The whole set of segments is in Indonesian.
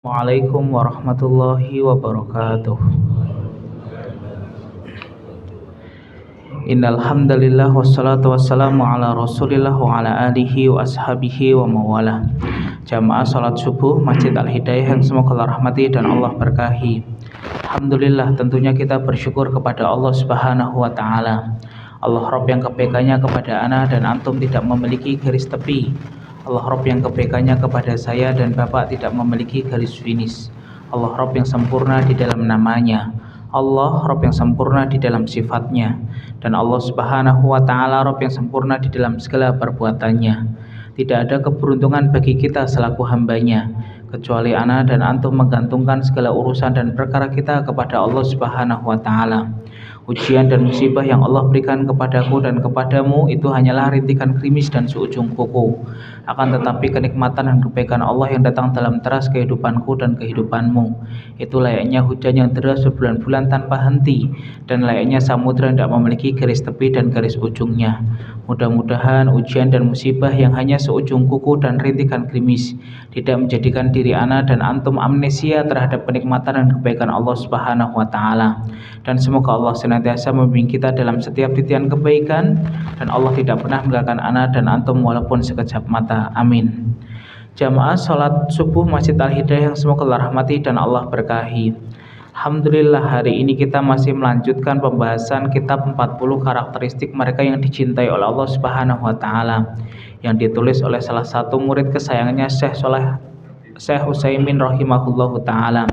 Assalamualaikum warahmatullahi wabarakatuh. Innal hamdalillah wassalatu wassalamu ala Rasulillah wa ala alihi wa ashabihi wa mawalah. Jamaah salat subuh Masjid Al-Hidayah yang semoga Allah rahmati dan Allah berkahi. Alhamdulillah, tentunya kita bersyukur kepada Allah Subhanahu wa taala. Allah Rabb yang kebaikannya kepada ana dan antum tidak memiliki garis tepi. Allah Rabb yang kebaikannya kepada saya dan Bapak tidak memiliki garis finish. Allah Rabb yang sempurna di dalam namanya. Allah Rabb yang sempurna di dalam sifatnya. Dan Allah Subhanahu wa ta'ala Rabb yang sempurna di dalam segala perbuatannya. Tidak ada keberuntungan bagi kita selaku hambanya, kecuali ana dan antum menggantungkan segala urusan dan perkara kita kepada Allah Subhanahu wa ta'ala. Ujian dan musibah yang Allah berikan kepadaku dan kepadamu itu hanyalah rintikan krimis dan seujung kuku. Akan tetapi kenikmatan dan kebaikan Allah yang datang dalam teras kehidupanku dan kehidupanmu, itu layaknya hujan yang deras berbulan-bulan tanpa henti, dan layaknya samudra yang tidak memiliki garis tepi dan garis ujungnya. Mudah-mudahan ujian dan musibah yang hanya seujung kuku dan rintikan krimis tidak menjadikan diri ana dan antum amnesia terhadap kenikmatan dan kebaikan Allah Subhanahu wa taala. Dan semoga Allah senantiasa membimbing kita dalam setiap titian kebaikan, dan Allah tidak pernah meninggalkan ana dan antum walaupun sekejap mata. Amin. Jamaah salat subuh Masjid Al-Hidayah yang semoga Allah rahmati dan Allah berkahi. Alhamdulillah, hari ini kita masih melanjutkan pembahasan kitab 40 karakteristik mereka yang dicintai oleh Allah Subhanahu wa taala, yang ditulis oleh salah satu murid kesayangannya Syekh Utsaimin rahimahullahu taala,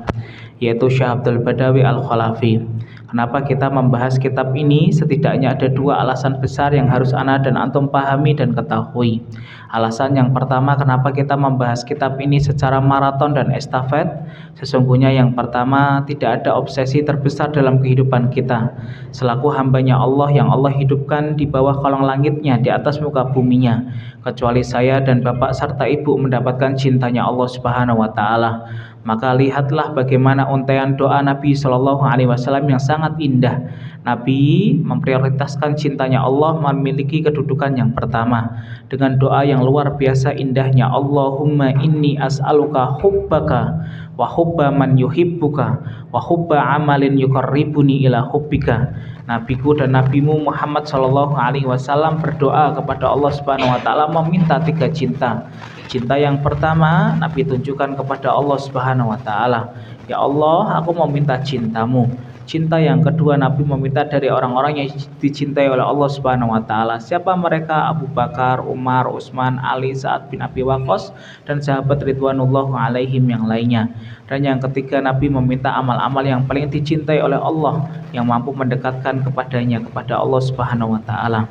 yaitu Syekh Abdul Badawi Al-Khalafi. Kenapa kita membahas kitab ini? Setidaknya ada dua alasan besar yang harus ana dan antum pahami dan ketahui. Alasan yang pertama, kenapa kita membahas kitab ini secara maraton dan estafet? Sesungguhnya yang pertama, tidak ada obsesi terbesar dalam kehidupan kita selaku hambanya Allah yang Allah hidupkan di bawah kolong langitnya, di atas muka buminya, kecuali saya dan bapak serta ibu mendapatkan cintanya Allah Subhanahu wa taala. Maka lihatlah bagaimana untaian doa Nabi Shallallahu Alaihi Wasallam yang sangat indah. Nabi memprioritaskan cintanya Allah memiliki kedudukan yang pertama dengan doa yang luar biasa indahnya. Allahumma inni as'aluka hubbaka wa hubba man yuhibbuka wa hubba amalin yuqarribuni ila hubbika. Nabiku dan nabimu Muhammad Shallallahu Alaihi Wasallam berdoa kepada Allah Subhanahu Wa Taala meminta tiga cinta. Cinta yang pertama Nabi tunjukkan kepada Allah Subhanahu Wa Taala, ya Allah, aku meminta cintamu. Cinta yang kedua Nabi meminta dari orang-orang yang dicintai oleh Allah Subhanahu Wa Taala. Siapa mereka? Abu Bakar, Umar, Utsman, Ali, Sa'ad bin Abi Waqqas, dan sahabat ridwanullah alaihim yang lainnya. Dan yang ketiga Nabi meminta amal-amal yang paling dicintai oleh Allah, yang mampu mendekatkan kepadanya, kepada Allah Subhanahu Wa Taala.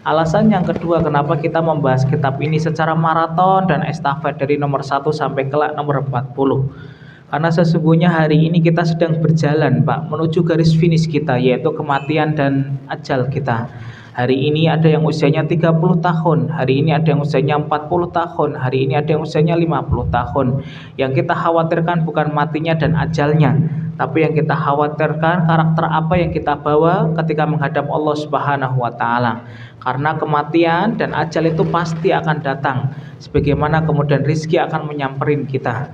Alasan yang kedua kenapa kita membahas kitab ini secara maraton dan estafet dari nomor 1 sampai kelak nomor 40. Karena sesungguhnya hari ini kita sedang berjalan, Pak, menuju garis finish kita, yaitu kematian dan ajal kita. Hari ini ada yang usianya 30 tahun, hari ini ada yang usianya 40 tahun, hari ini ada yang usianya 50 tahun. Yang kita khawatirkan bukan matinya dan ajalnya, tapi yang kita khawatirkan karakter apa yang kita bawa ketika menghadap Allah Subhanahu wa taala. Karena kematian dan ajal itu pasti akan datang, sebagaimana kemudian rizki akan menyamperin kita.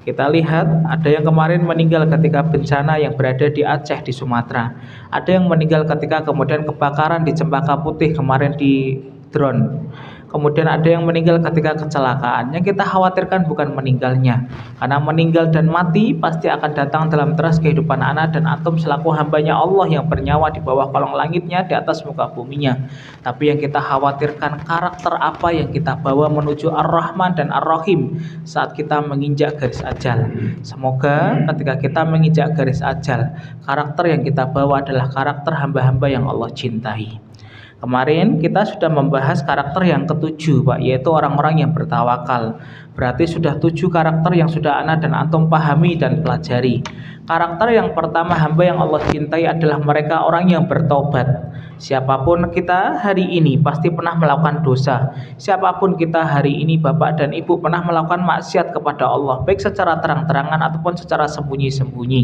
Kita lihat ada yang kemarin meninggal ketika bencana yang berada di Aceh, di Sumatera. Ada yang meninggal ketika kemudian kebakaran di Cempaka Putih kemarin di drone. Kemudian ada yang meninggal ketika kecelakaan. Yang kita khawatirkan bukan meninggalnya, karena meninggal dan mati pasti akan datang dalam teras kehidupan ana dan antum selaku hambanya Allah yang bernyawa di bawah kolong langitnya, di atas muka buminya. Tapi yang kita khawatirkan karakter apa yang kita bawa menuju Ar-Rahman dan Ar-Rahim saat kita menginjak garis ajal. Semoga ketika kita menginjak garis ajal, karakter yang kita bawa adalah karakter hamba-hamba yang Allah cintai. Kemarin kita sudah membahas karakter yang ketujuh, Pak, yaitu orang-orang yang bertawakal. Berarti sudah 7 karakter yang sudah ana dan antum pahami dan pelajari. Karakter yang pertama hamba yang Allah cintai adalah mereka orang yang bertobat. Siapapun kita hari ini pasti pernah melakukan dosa. Siapapun kita hari ini, bapak dan ibu, pernah melakukan maksiat kepada Allah, baik secara terang-terangan ataupun secara sembunyi-sembunyi.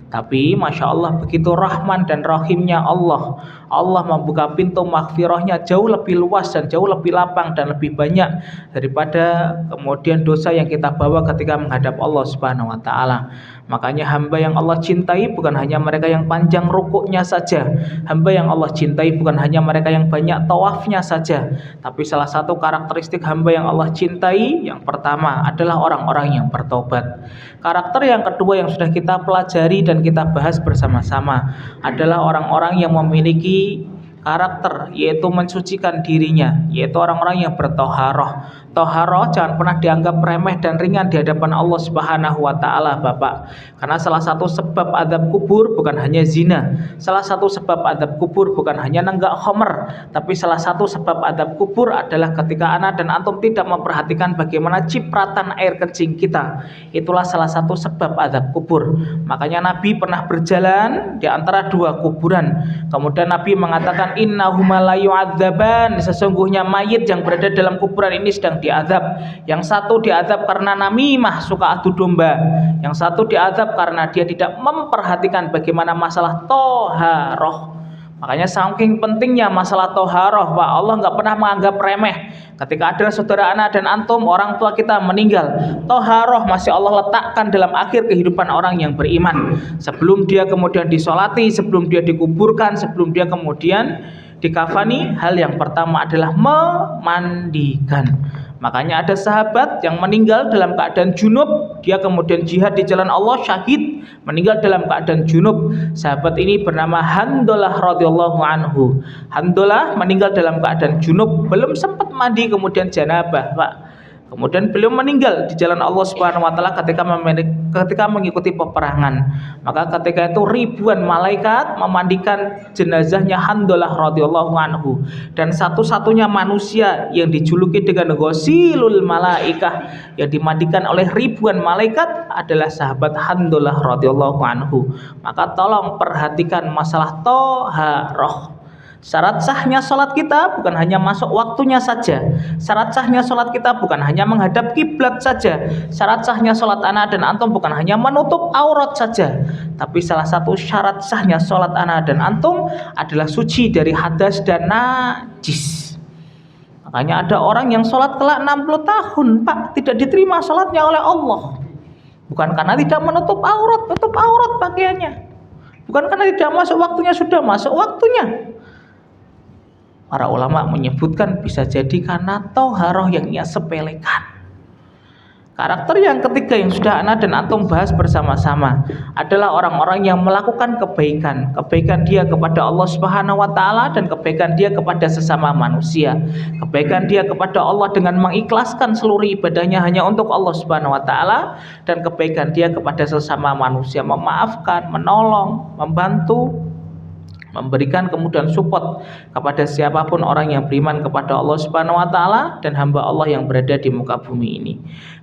Tapi Masya Allah, begitu rahman dan rahimnya Allah, Allah membuka pintu maghfirahnya jauh lebih luas dan jauh lebih lapang dan lebih banyak daripada kemudian dosa yang kita bawa ketika menghadap Allah Subhanahu wa taala. Makanya hamba yang Allah cintai bukan hanya mereka yang panjang rukuknya saja. Hamba yang Allah cintai bukan hanya mereka yang banyak tawafnya saja. Tapi salah satu karakteristik hamba yang Allah cintai yang pertama adalah orang-orang yang bertobat. Karakter yang kedua yang sudah kita pelajari dan kita bahas bersama-sama adalah orang-orang yang memiliki karakter, yaitu mensucikan dirinya, yaitu orang-orang yang bertoharoh. Toharoh jangan pernah dianggap remeh dan ringan di hadapan Allah Subhanahu wa taala, Bapak. Karena salah satu sebab azab kubur bukan hanya zina. Salah satu sebab azab kubur bukan hanya nenggak khamr, tapi salah satu sebab azab kubur adalah ketika ana dan antum tidak memperhatikan bagaimana cipratan air kencing kita. Itulah salah satu sebab azab kubur. Makanya Nabi pernah berjalan di antara dua kuburan. Kemudian Nabi mengatakan innahuma la yu'adzaban, sesungguhnya mayit yang berada dalam kuburan ini sedang diazab. Yang satu diazab karena namimah, suka adu domba. Yang satu diazab karena dia tidak memperhatikan bagaimana masalah toharoh. Makanya saking pentingnya masalah toharoh, Pak, Allah nggak pernah menganggap remeh. Ketika ada saudara anak dan antum, orang tua kita meninggal, toharoh masih Allah letakkan dalam akhir kehidupan orang yang beriman. Sebelum dia kemudian disolati, sebelum dia dikuburkan, sebelum dia kemudian dikafani, hal yang pertama adalah memandikan. Makanya ada sahabat yang meninggal dalam keadaan junub, dia kemudian jihad di jalan Allah, syahid, meninggal dalam keadaan junub. Sahabat ini bernama Handalah radhiyallahu anhu. Handalah meninggal dalam keadaan junub, belum sempat mandi kemudian janabah, Pak. Kemudian beliau meninggal di jalan Allah Subhanahu wa taala ketika mengikuti peperangan. Maka ketika itu ribuan malaikat memandikan jenazahnya Handalah radhiyallahu anhu, dan satu-satunya manusia yang dijuluki dengan ghasilul malaikah, yang dimandikan oleh ribuan malaikat, adalah sahabat Handalah radhiyallahu anhu. Maka tolong perhatikan masalah toharoh. Syarat sahnya sholat kita bukan hanya masuk waktunya saja. Syarat sahnya sholat kita bukan hanya menghadap kiblat saja. Syarat sahnya sholat anak dan antum bukan hanya menutup aurat saja. Tapi salah satu syarat sahnya sholat anak dan antum adalah suci dari hadas dan najis. Makanya ada orang yang sholat kelak 60 tahun, Pak, tidak diterima sholatnya oleh Allah. Bukan karena tidak menutup aurat, tutup aurat pakaiannya. Bukan karena tidak masuk waktunya, sudah masuk waktunya. Para ulama menyebutkan bisa jadi karena toharoh yang ia sepelekan. Karakter yang ketiga yang sudah ana dan antum bahas bersama-sama adalah orang-orang yang melakukan kebaikan. Kebaikan dia kepada Allah Subhanahu wa taala dan kebaikan dia kepada sesama manusia. Kebaikan dia kepada Allah dengan mengikhlaskan seluruh ibadahnya hanya untuk Allah Subhanahu wa taala, dan kebaikan dia kepada sesama manusia, memaafkan, menolong, membantu, memberikan kemudian support kepada siapapun orang yang beriman kepada Allah Subhanahu wa taala dan hamba Allah yang berada di muka bumi ini.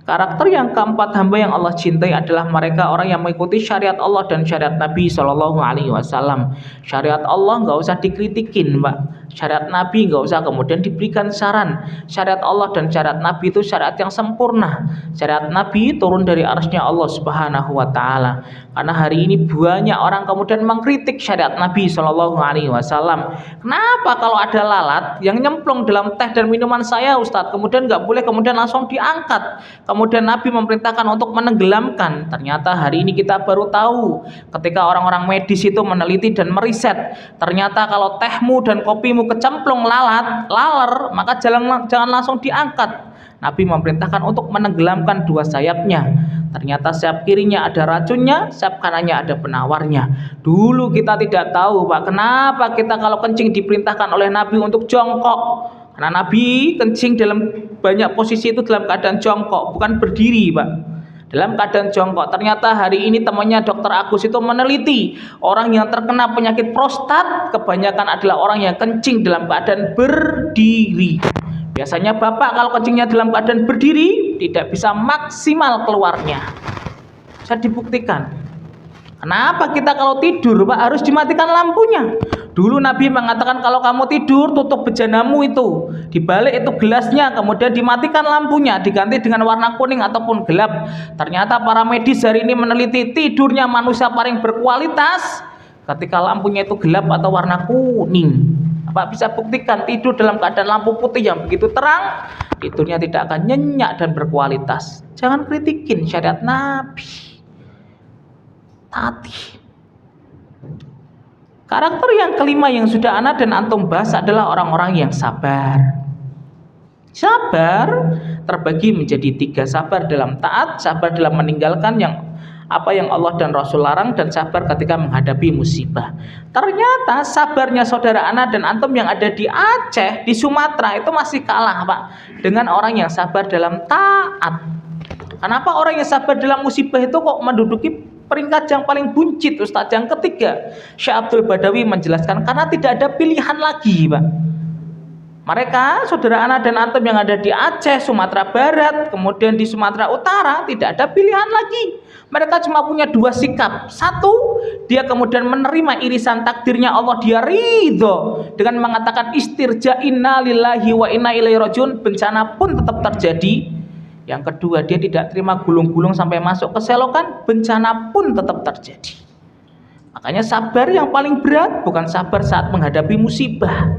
Karakter yang keempat hamba yang Allah cintai adalah mereka orang yang mengikuti syariat Allah dan syariat Nabi Shallallahu alaihi wasallam. Syariat Allah nggak usah dikritikin, Mbak. Syariat Nabi nggak usah kemudian diberikan saran. Syariat Allah dan syariat Nabi itu syariat yang sempurna. Syariat Nabi turun dari arsy-Nya Allah Subhanahu wa taala. Karena hari ini banyak orang kemudian mengkritik syariat Nabi Shallallahu alaihi wasallam. Kenapa kalau ada lalat yang nyemplung dalam teh dan minuman saya, Ustadz, kemudian nggak boleh kemudian langsung diangkat? Kemudian Nabi memerintahkan untuk menenggelamkan. Ternyata hari ini kita baru tahu ketika orang-orang medis itu meneliti dan meriset, ternyata kalau tehmu dan kopimu kecemplung laler, maka jangan langsung diangkat. Nabi memerintahkan untuk menenggelamkan dua sayapnya. Ternyata sayap kirinya ada racunnya, sayap kanannya ada penawarnya. Dulu kita tidak tahu, Pak, kenapa kita kalau kencing diperintahkan oleh Nabi untuk jongkok. Karena Nabi kencing dalam banyak posisi itu dalam keadaan jongkok, bukan berdiri, Pak. Dalam keadaan jongkok. Ternyata hari ini temannya Dr. Agus itu meneliti orang yang terkena penyakit prostat kebanyakan adalah orang yang kencing dalam keadaan berdiri. Biasanya bapak kalau kencingnya dalam keadaan berdiri tidak bisa maksimal keluarnya. Bisa dibuktikan. Kenapa kita kalau tidur, Pak, harus dimatikan lampunya? Dulu Nabi mengatakan kalau kamu tidur tutup bejanamu itu, dibalik itu gelasnya, kemudian dimatikan lampunya, diganti dengan warna kuning ataupun gelap. Ternyata para medis hari ini meneliti tidurnya manusia paling berkualitas ketika lampunya itu gelap atau warna kuning. Bapak bisa buktikan tidur dalam keadaan lampu putih yang begitu terang, tidurnya tidak akan nyenyak dan berkualitas. Jangan kritikin syariat Nabi. Taati. Karakter yang kelima yang sudah ana dan antum bahas adalah orang-orang yang sabar. Sabar terbagi menjadi 3, sabar dalam taat, sabar dalam meninggalkan apa yang Allah dan Rasul larang, dan sabar ketika menghadapi musibah. Ternyata sabarnya saudara ana dan antum yang ada di Aceh, di Sumatera itu masih kalah Pak dengan orang yang sabar dalam taat. Kenapa orang yang sabar dalam musibah itu kok menduduki peringkat yang paling buncit Ustadz? Yang ketiga, Syekh Abdul Badawi menjelaskan karena tidak ada pilihan lagi Pak. Mereka saudara anak dan antum yang ada di Aceh, Sumatera Barat, kemudian di Sumatera Utara tidak ada pilihan lagi. Mereka cuma punya 2 sikap. Satu, dia kemudian menerima irisan takdirnya Allah, dia ridho dengan mengatakan istirja inna lillahi wa inna ilaihi rajiun, bencana pun tetap terjadi. Yang kedua, dia tidak terima gulung-gulung sampai masuk ke selokan, bencana pun tetap terjadi. Makanya sabar yang paling berat bukan sabar saat menghadapi musibah.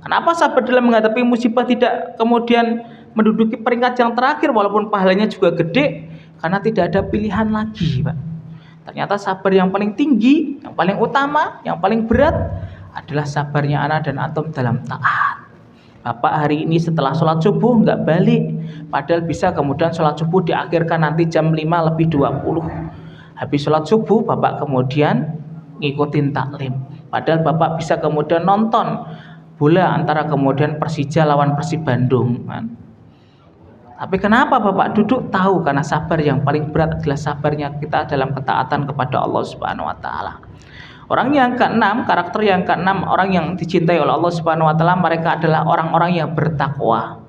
Kenapa sabar dalam menghadapi musibah tidak kemudian menduduki peringkat yang terakhir walaupun pahalanya juga gede? Karena tidak ada pilihan lagi Pak. Ternyata sabar yang paling tinggi, yang paling utama, yang paling berat adalah sabarnya anak dan antum dalam taat. Bapak hari ini setelah sholat subuh nggak balik, padahal bisa kemudian sholat subuh diakhirkan nanti jam 5:20. Habis sholat subuh Bapak kemudian ngikutin taklim, padahal Bapak bisa kemudian nonton bola antara kemudian Persija lawan Persib Bandung kan. Tapi kenapa Bapak duduk? Tahu, karena sabar yang paling berat adalah sabarnya kita dalam ketaatan kepada Allah Subhanahu wa taala. Orang yang keenam, karakter yang keenam, orang yang dicintai oleh Allah Subhanahu wa taala, mereka adalah orang-orang yang bertakwa.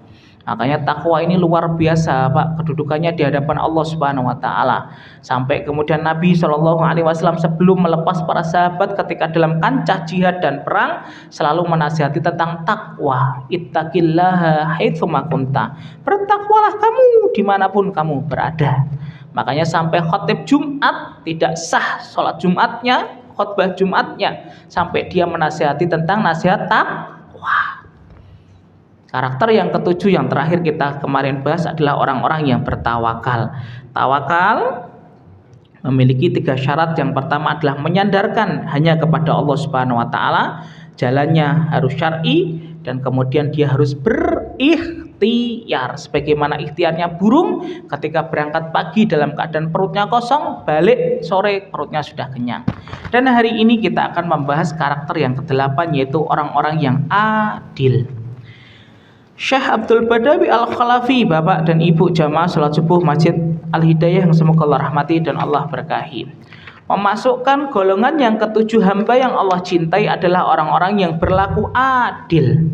Makanya takwa ini luar biasa Pak, kedudukannya di hadapan Allah Subhanahu wa taala. Sampai kemudian Nabi SAW sebelum melepas para sahabat ketika dalam kancah jihad dan perang selalu menasihati tentang takwa. Ittaqillaha haitsuma kunta. Bertakwalah kamu dimanapun kamu berada. Makanya sampai khotib Jumat tidak sah sholat Jumatnya, khutbah Jumatnya, sampai dia menasihati tentang nasihat takwa. Karakter yang ketujuh yang terakhir kita kemarin bahas adalah orang-orang yang bertawakal. Tawakal memiliki 3 syarat. Yang pertama adalah menyandarkan hanya kepada Allah Subhanahu wa taala, jalannya harus syar'i, dan kemudian dia harus berikhtiar sebagaimana ikhtiarnya burung ketika berangkat pagi dalam keadaan perutnya kosong, balik sore perutnya sudah kenyang. Dan hari ini kita akan membahas karakter yang ke-8, yaitu orang-orang yang adil. Syekh Abdul Badawi Al-Khalafi, Bapak dan Ibu jamaah salat subuh Masjid Al-Hidayah yang semoga Allah rahmati dan Allah berkahi, memasukkan golongan yang ke-7 hamba yang Allah cintai adalah orang-orang yang berlaku adil.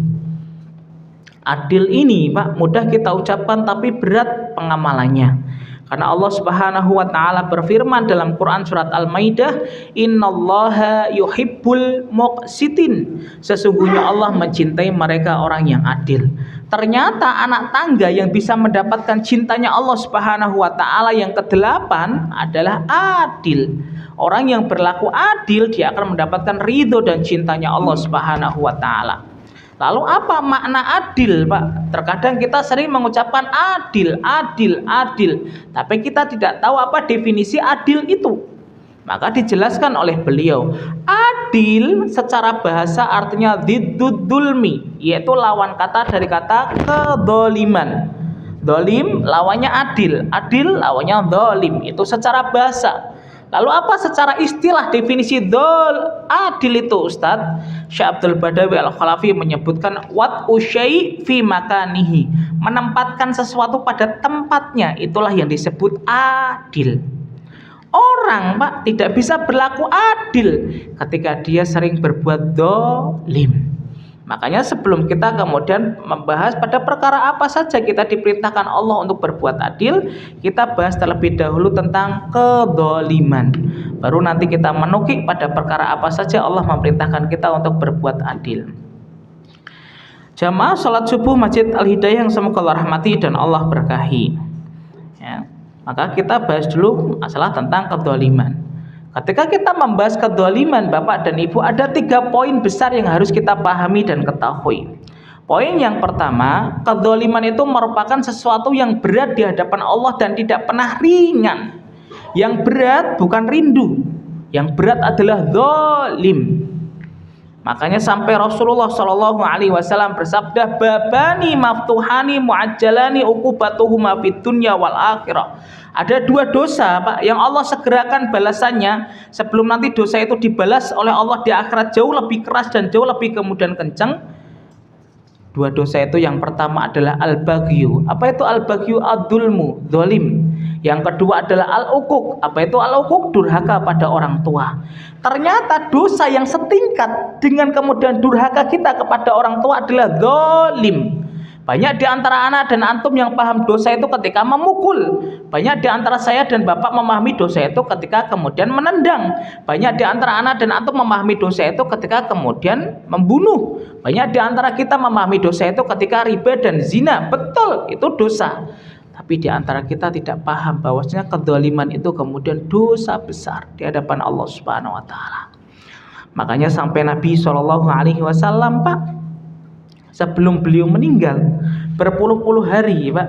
Adil ini Pak mudah kita ucapkan tapi berat pengamalannya. Karena Allah Subhanahu wa taala berfirman dalam Quran surat Al-Maidah, "Innallaha yuhibbul muqsitin." Sesungguhnya Allah mencintai mereka orang yang adil. Ternyata anak tangga yang bisa mendapatkan cintanya Allah Subhanahu wa taala yang ke-8 adalah adil. Orang yang berlaku adil dia akan mendapatkan ridho dan cintanya Allah Subhanahu wa taala. Lalu apa makna adil Pak? Terkadang kita sering mengucapkan adil, adil, adil, tapi kita tidak tahu apa definisi adil itu. Maka dijelaskan oleh beliau, adil secara bahasa artinya ziddud dzulmi, yaitu lawan kata dari kata kedzaliman. Dzalim lawannya adil, adil lawannya zalim, itu secara bahasa. Lalu apa secara istilah definisi adil itu Ustadz? Syekh Abdul Badawi Al-Khalafi menyebutkan wat'u syai' fi makanihi, menempatkan sesuatu pada tempatnya, itulah yang disebut adil. Orang Pak tidak bisa berlaku adil ketika dia sering berbuat zalim. Makanya sebelum kita kemudian membahas pada perkara apa saja kita diperintahkan Allah untuk berbuat adil, kita bahas terlebih dahulu tentang kedzaliman. Baru nanti kita menukik pada perkara apa saja Allah memerintahkan kita untuk berbuat adil. Jamaah salat subuh Masjid Al-Hidayah yang semoga Allah rahmati dan Allah berkahi. Ya, maka kita bahas dulu masalah tentang kedzaliman. Ketika kita membahas kedzaliman Bapak dan Ibu, ada 3 poin besar yang harus kita pahami dan ketahui. Poin yang pertama, kedzaliman itu merupakan sesuatu yang berat di hadapan Allah dan tidak pernah ringan. Yang berat bukan rindu, yang berat adalah zalim. Makanya sampai Rasulullah Shallallahu Alaihi Wasallam bersabda, babani maftuhani muajjalani uqubatuhuma fid dunya wal akhirah. Ada 2 dosa Pak yang Allah segerakan balasannya sebelum nanti dosa itu dibalas oleh Allah di akhirat jauh lebih keras dan jauh lebih kemudian kencang. 2 dosa itu yang pertama adalah al-baghyu. Apa itu al-baghyu? Ad-dzulmu, zalim. Yang kedua adalah al-uquq. Apa itu al-uquq? Durhaka pada orang tua. Ternyata dosa yang setingkat dengan kemudian durhaka kita kepada orang tua adalah zalim. Banyak di antara anak dan antum yang paham dosa itu ketika memukul. Banyak di antara saya dan Bapak memahami dosa itu ketika kemudian menendang. Banyak di antara anak dan antum memahami dosa itu ketika kemudian membunuh. Banyak di antara kita memahami dosa itu ketika riba dan zina. Betul, itu dosa. Tapi di antara kita tidak paham bahwasanya kedzaliman itu kemudian dosa besar di hadapan Allah Subhanahu wa taala. Makanya sampai Nabi Shallallahu alaihi wasallam Pak, sebelum beliau meninggal berpuluh-puluh hari Pak,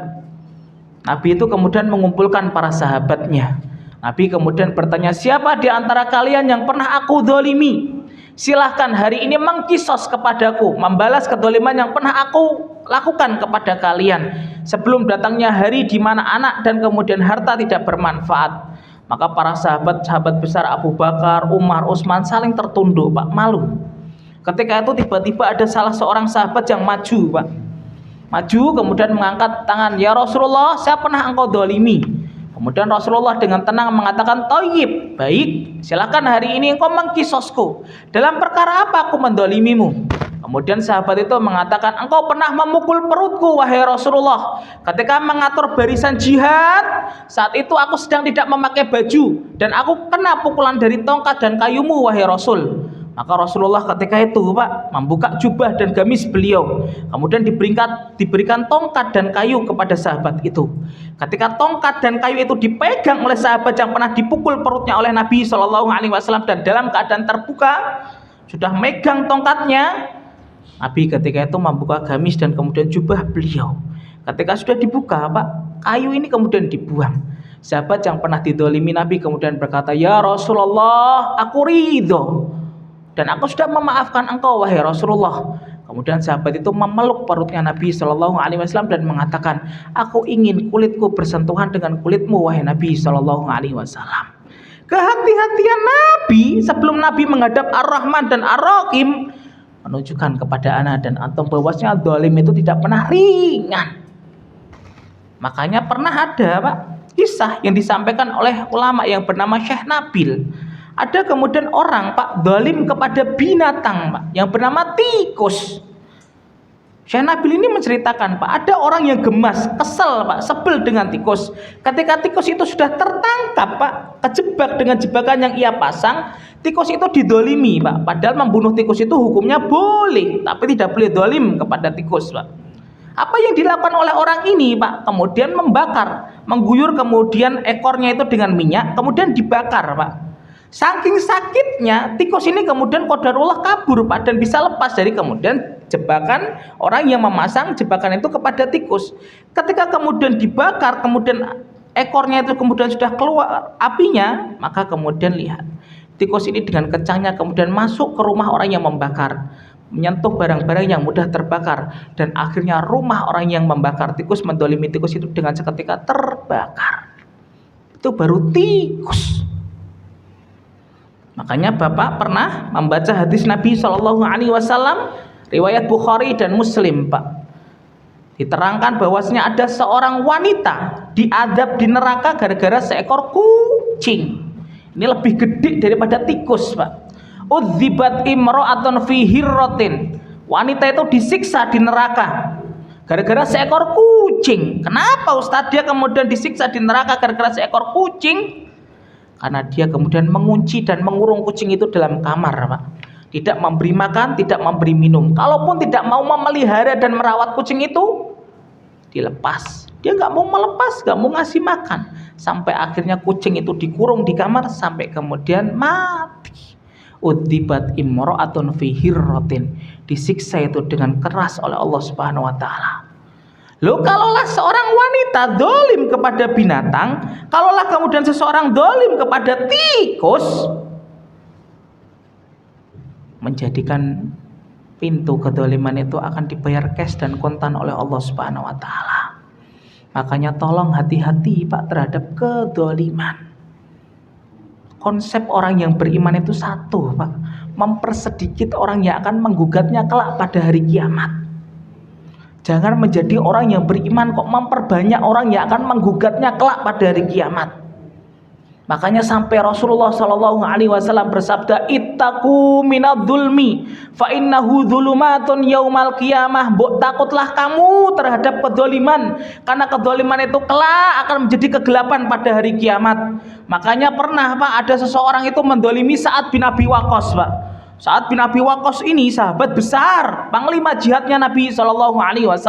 Nabi itu kemudian mengumpulkan para sahabatnya. Nabi kemudian bertanya, siapa di antara kalian yang pernah aku zalimi? Silahkan hari ini mengkisos kepadaku, membalas kedzaliman yang pernah aku lakukan kepada kalian sebelum datangnya hari di mana anak dan kemudian harta tidak bermanfaat. Maka para sahabat besar Abu Bakar, Umar, Utsman saling tertunduk Pak, malu. Ketika itu tiba-tiba ada salah seorang sahabat yang maju Pak, maju kemudian mengangkat tangan, ya Rasulullah, saya pernah engkau zalimi. Kemudian Rasulullah dengan tenang mengatakan, thayyib, baik, silakan hari ini engkau mengkisosku. Dalam perkara apa aku mendolimimu? Kemudian sahabat itu mengatakan, engkau pernah memukul perutku wahai Rasulullah ketika mengatur barisan jihad. Saat itu aku sedang tidak memakai baju dan aku kena pukulan dari tongkat dan kayumu wahai Rasul. Maka Rasulullah ketika itu Pak membuka jubah dan gamis beliau, kemudian diberikan tongkat dan kayu kepada sahabat itu. Ketika tongkat dan kayu itu dipegang oleh sahabat yang pernah dipukul perutnya oleh Nabi Shallallahu Alaihi Wasallam dan dalam keadaan terbuka sudah megang tongkatnya, Nabi ketika itu membuka gamis dan kemudian jubah beliau. Ketika sudah dibuka Pak, kayu ini kemudian dibuang. Sahabat yang pernah didolimi Nabi kemudian berkata, ya Rasulullah, aku ridho dan aku sudah memaafkan engkau wahai Rasulullah. Kemudian sahabat itu memeluk perutnya Nabi Shallallahu Alaihi Wasallam dan mengatakan, aku ingin kulitku bersentuhan dengan kulitmu wahai Nabi Shallallahu Alaihi Wasallam. Kehati-hatian Nabi sebelum Nabi menghadap Ar-Rahman dan Ar-Rahim menunjukkan kepada anak dan antum bahwasanya zalim itu tidak pernah ringan. Makanya pernah ada Pak kisah yang disampaikan oleh ulama yang bernama Syekh Nabil. Ada kemudian orang Pak zalim kepada binatang Pak yang bernama tikus. Syekh Nabil ini menceritakan Pak, ada orang yang gemas, kesel Pak, sebel dengan tikus. Ketika tikus itu sudah tertangkap Pak, kejebak dengan jebakan yang ia pasang, tikus itu didolimi Pak. Padahal membunuh tikus itu hukumnya boleh, tapi tidak boleh dolim kepada tikus Pak. Apa yang dilakukan oleh orang ini Pak? Kemudian membakar, mengguyur kemudian ekornya itu dengan minyak, kemudian dibakar Pak. Saking sakitnya tikus ini kemudian qadarullah kabur Pak dan bisa lepas dari kemudian jebakan orang yang memasang jebakan itu kepada tikus. Ketika kemudian dibakar, kemudian ekornya itu kemudian sudah keluar apinya, maka kemudian lihat tikus ini dengan kencangnya kemudian masuk ke rumah orang yang membakar, menyentuh barang-barang yang mudah terbakar, dan akhirnya rumah orang yang membakar tikus, mendolimi tikus itu dengan seketika terbakar. Itu baru tikus. Makanya Bapak pernah membaca hadis Nabi Shallallahu Alaihi Wasallam riwayat Bukhari dan Muslim Pak. Diterangkan bahwasanya ada seorang wanita diadab di neraka gara-gara seekor kucing. Ini lebih gede daripada tikus Pak. Udzibat imra'atun fi hirratin Wanita itu disiksa di neraka gara-gara seekor kucing. Kenapa Ustadz dia kemudian disiksa di neraka gara-gara seekor kucing? Karena dia kemudian mengunci dan mengurung kucing itu dalam kamar, Pak. Tidak memberi makan, tidak memberi minum. Kalaupun tidak mau memelihara dan merawat kucing itu, dilepas. Dia nggak mau melepas, nggak mau ngasih makan. Sampai akhirnya kucing itu dikurung di kamar sampai kemudian mati. Udzibat imra'atun fi hirratin, disiksa itu dengan keras oleh Allah Subhanahu wa taala. Loh, kalaulah seorang wanita dolim kepada binatang, kalaulah kemudian seseorang dolim kepada tikus, menjadikan pintu kedoliman itu akan dibayar cash dan kontan oleh Allah Subhanahu wa taala. Makanya tolong hati-hati Pak terhadap kedoliman. Konsep orang yang beriman itu satu, Pak, mempersedikit orang yang akan menggugatnya kelak pada hari kiamat. Jangan menjadi orang yang beriman kok memperbanyak orang yang akan menggugatnya kelak pada hari kiamat. Makanya sampai Rasulullah SAW bersabda, ittaqu minadz-dzulmi fa innahu dzulumatun yaumal qiyamah. Mbok takutlah kamu terhadap kedzaliman, karena kedzaliman itu kelak akan menjadi kegelapan pada hari kiamat. Makanya pernah Pak ada seseorang itu mendolimi Sa'ad bin Abi Waqqas, Pak. Sa'ad bin Abi Waqqas ini sahabat besar, panglima jihadnya Nabi SAW.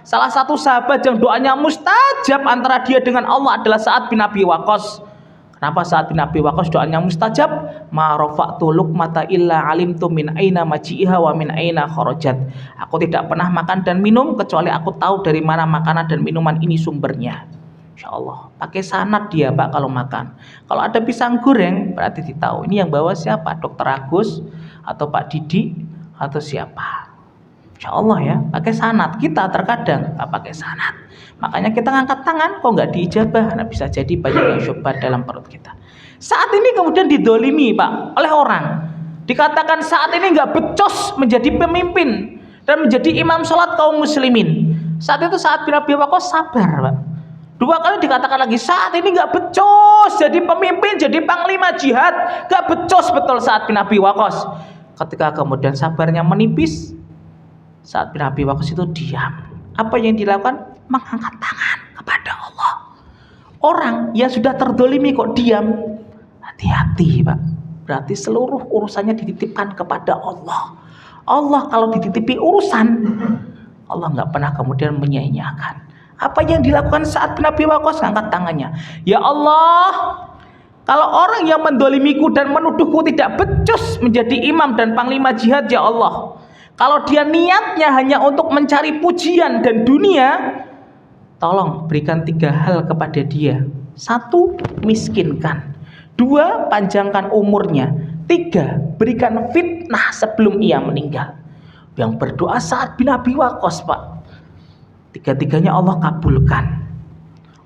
Salah satu sahabat yang doanya mustajab antara dia dengan Allah adalah Sa'ad bin Abi Waqqas. Kenapa Sa'ad bin Abi Waqqas doanya mustajab? Ma rafa'tu luqmata illa alimtu min aina maji'iha wa min aina kharajat. Aku tidak pernah makan dan minum kecuali aku tahu dari mana makanan dan minuman ini sumbernya. Insyaallah. Pakai sanad dia Pak kalau makan. Kalau ada pisang goreng berarti ditahu ini yang bawa siapa? Dokter Agus atau Pak Didi atau siapa? Insyaallah ya, pakai sanad. Kita terkadang tak pakai sanad. Makanya kita ngangkat tangan kok nggak diijabah. Nah, bisa jadi banyak yang syubhat dalam perut kita. Saat ini kemudian didolimi Pak oleh orang. Dikatakan saat ini nggak becos menjadi pemimpin dan menjadi imam sholat kaum muslimin. Saat itu Sa'ad bin Abi Waqqas sabar Pak. 2 kali dikatakan lagi saat ini nggak becos jadi pemimpin, jadi panglima jihad, nggak becos betul Sa'ad bin Abi Waqqas. Ketika kemudian sabarnya menipis, Sa'ad bin Abi Waqqas itu diam. Apa yang dilakukan? Mengangkat tangan kepada Allah. Orang yang sudah terdolimi kok diam, hati-hati Pak. Berarti seluruh urusannya dititipkan kepada Allah. Allah kalau dititipi urusan, Allah nggak pernah kemudian menyia-nyiakan. Apa yang dilakukan Sa'ad bin Abi Waqqas? Angkat tangannya. Ya Allah, kalau orang yang mendolimiku dan menuduhku tidak becus menjadi imam dan panglima jihad, ya Allah, kalau dia niatnya hanya untuk mencari pujian dan dunia, tolong berikan 3 hal kepada dia. 1, miskinkan. 2, panjangkan umurnya. 3, berikan fitnah sebelum ia meninggal. Yang berdoa Sa'ad bin Abi Waqqas Pak, 3-tiganya Allah kabulkan.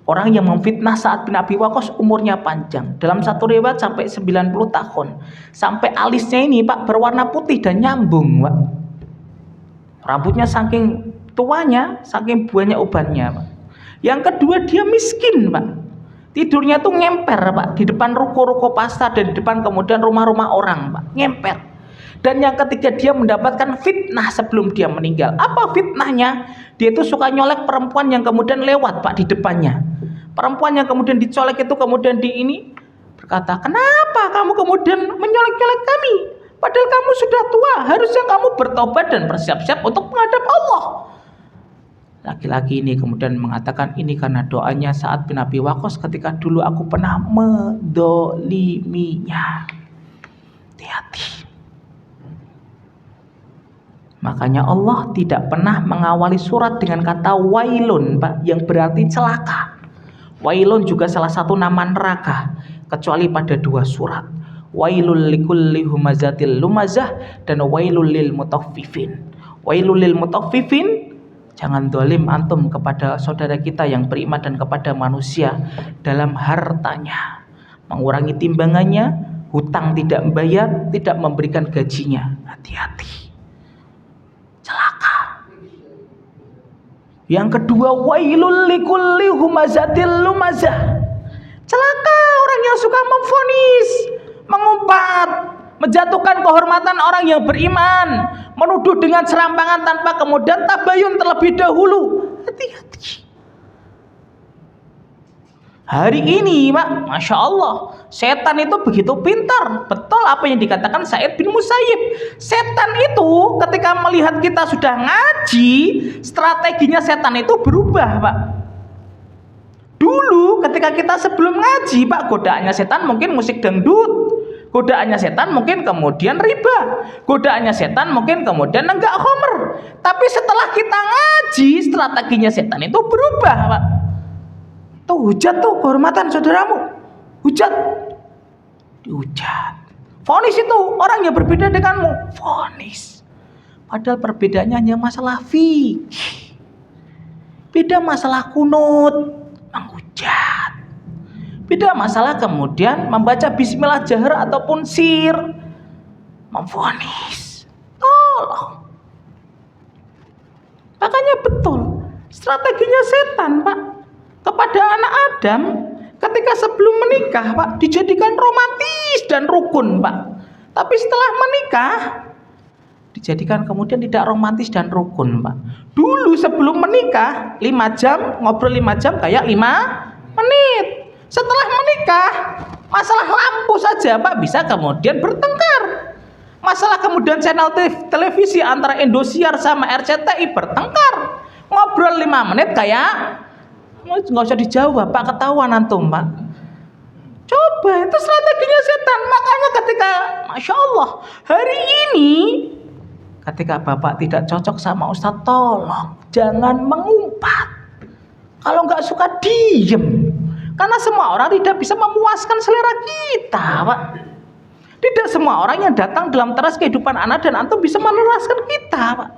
Orang yang memfitnah Sa'ad bin Abi Waqqas umurnya panjang. Dalam satu riwayat sampai 90 tahun. Sampai alisnya ini Pak berwarna putih dan nyambung Pak. Rambutnya saking tuanya, saking banyak ubannya Pak. Yang kedua dia miskin Pak. Tidurnya tuh ngemper Pak, di depan ruko-ruko pasar dan di depan kemudian rumah-rumah orang Pak, ngemper. Dan yang ketiga dia mendapatkan fitnah sebelum dia meninggal. Apa fitnahnya? Dia itu suka nyolek perempuan yang kemudian lewat Pak di depannya. Perempuan yang kemudian dicolek itu kemudian berkata, kenapa kamu kemudian menyolek-nyolek kami? Padahal kamu sudah tua, harusnya kamu bertobat dan bersiap-siap untuk menghadap Allah. Laki-laki ini kemudian mengatakan ini karena doanya Sa'ad bin Abi Waqqas ketika dulu aku pernah mendoliminya. Hati-hati. Makanya Allah tidak pernah mengawali surat dengan kata wailun Pak, yang berarti celaka. Wailun juga salah satu nama neraka, kecuali pada 2 surat. Wailul likulli humazatil lumazah dan wailul lil mutaffifin. Wailul lil mutaffifin, jangan dolim antum kepada saudara kita yang beriman dan kepada manusia dalam hartanya, mengurangi timbangannya, hutang tidak membayar, tidak memberikan gajinya. Hati-hati, celaka. Yang kedua, wailul likulli humazatil lumazah, celaka orang yang suka memvonis, mengumpat, menjatuhkan kehormatan orang yang beriman, menuduh dengan serampangan tanpa kemudian tabayun terlebih dahulu. Hati-hati. Hari ini, Pak, Masya Allah, setan itu begitu pintar. Betul apa yang dikatakan Sa'id bin Musayyib. Setan itu ketika melihat kita sudah ngaji, strateginya setan itu berubah, Pak. Dulu ketika kita sebelum ngaji, Pak, godaannya setan mungkin musik dangdut. Godaannya setan mungkin kemudian riba. Godaannya setan mungkin kemudian nenggak khomer. Tapi setelah kita ngaji, strateginya setan itu berubah, Pak. Tuh hujat tuh kehormatan saudaramu. Hujat. Dihujat. Vonis itu orang yang berbeda denganmu. Vonis. Padahal perbedaannya hanya masalah fikih. Beda masalah kunut, menghujat. Beda masalah kemudian membaca bismillah jahar ataupun sir, memvonis. Tolong. Makanya betul strateginya setan, Pak, kepada anak Adam ketika sebelum menikah, Pak, dijadikan romantis dan rukun, Pak. Tapi setelah menikah dijadikan kemudian tidak romantis dan rukun, Pak. Dulu sebelum menikah 5 jam, ngobrol 5 jam kayak 5 menit. Setelah menikah, masalah lampu saja, Pak, bisa kemudian bertengkar. Masalah kemudian channel televisi antara Indosiar sama RCTI bertengkar. Ngobrol 5 menit kayak nggak usah dijawab, Pak, ketahuan antum, Pak. Coba, itu strateginya setan. Makanya ketika, Masya Allah, hari ini ketika Bapak tidak cocok sama Ustadz, tolong jangan mengumpat. Kalau nggak suka diem. Karena semua orang tidak bisa memuaskan selera kita, Pak. Tidak semua orang yang datang dalam teras kehidupan anak dan antum bisa meneraskan kita, Pak.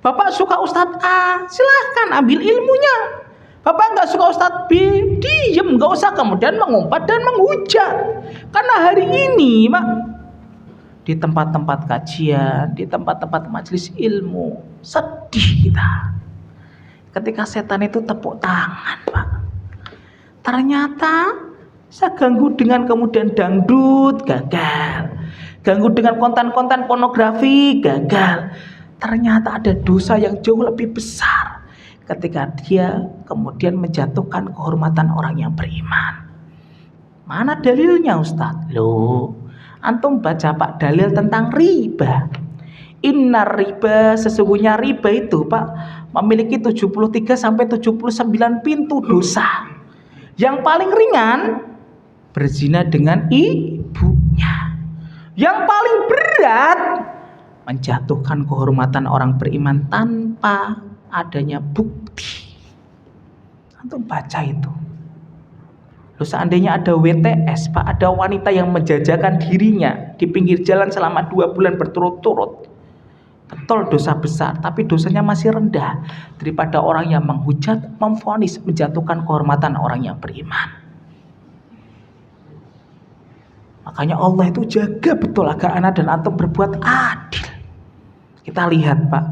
Bapak suka Ustadz A, silahkan ambil ilmunya. Bapak nggak suka Ustadz B, diem, nggak usah kemudian mengumpat dan menghujat. Karena hari ini, Pak, di tempat-tempat kajian, di tempat-tempat majelis ilmu, sedih kita. Ketika setan itu tepuk tangan, Pak. Ternyata saya ganggu dengan kemudian dangdut, gagal. Ganggu dengan konten-konten pornografi, gagal. Ternyata ada dosa yang jauh lebih besar ketika dia kemudian menjatuhkan kehormatan orang yang beriman. Mana dalilnya, Ustadz? Loh, antum baca, Pak, dalil tentang riba. Innar riba, sesungguhnya riba itu, Pak, memiliki 73 sampai 79 pintu dosa. Yang paling ringan berzina dengan ibunya. Yang paling berat menjatuhkan kehormatan orang beriman tanpa adanya bukti. Antum baca itu. Loh, seandainya ada WTS, Pak, ada wanita yang menjajakan dirinya di pinggir jalan selama 2 bulan berturut-turut. Betul dosa besar, tapi dosanya masih rendah daripada orang yang menghujat, memvonis, menjatuhkan kehormatan orang yang beriman. Makanya Allah itu jaga betul agar anak dan antum berbuat adil. Kita lihat, Pak,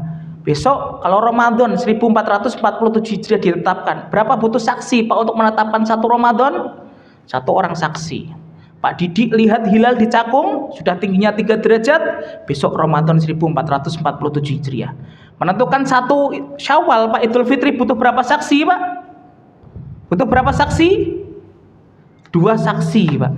besok kalau Ramadan 1447 Hijriah ditetapkan, berapa butuh saksi, Pak, untuk menetapkan 1 Ramadan? 1 orang saksi. Pak Didik lihat hilal di Cakung, sudah tingginya 3 derajat, besok Ramadan 1447 Hijriah. Menentukan 1 Syawal, Pak, Idul Fitri, butuh berapa saksi, Pak? Butuh berapa saksi? 2 saksi, Pak.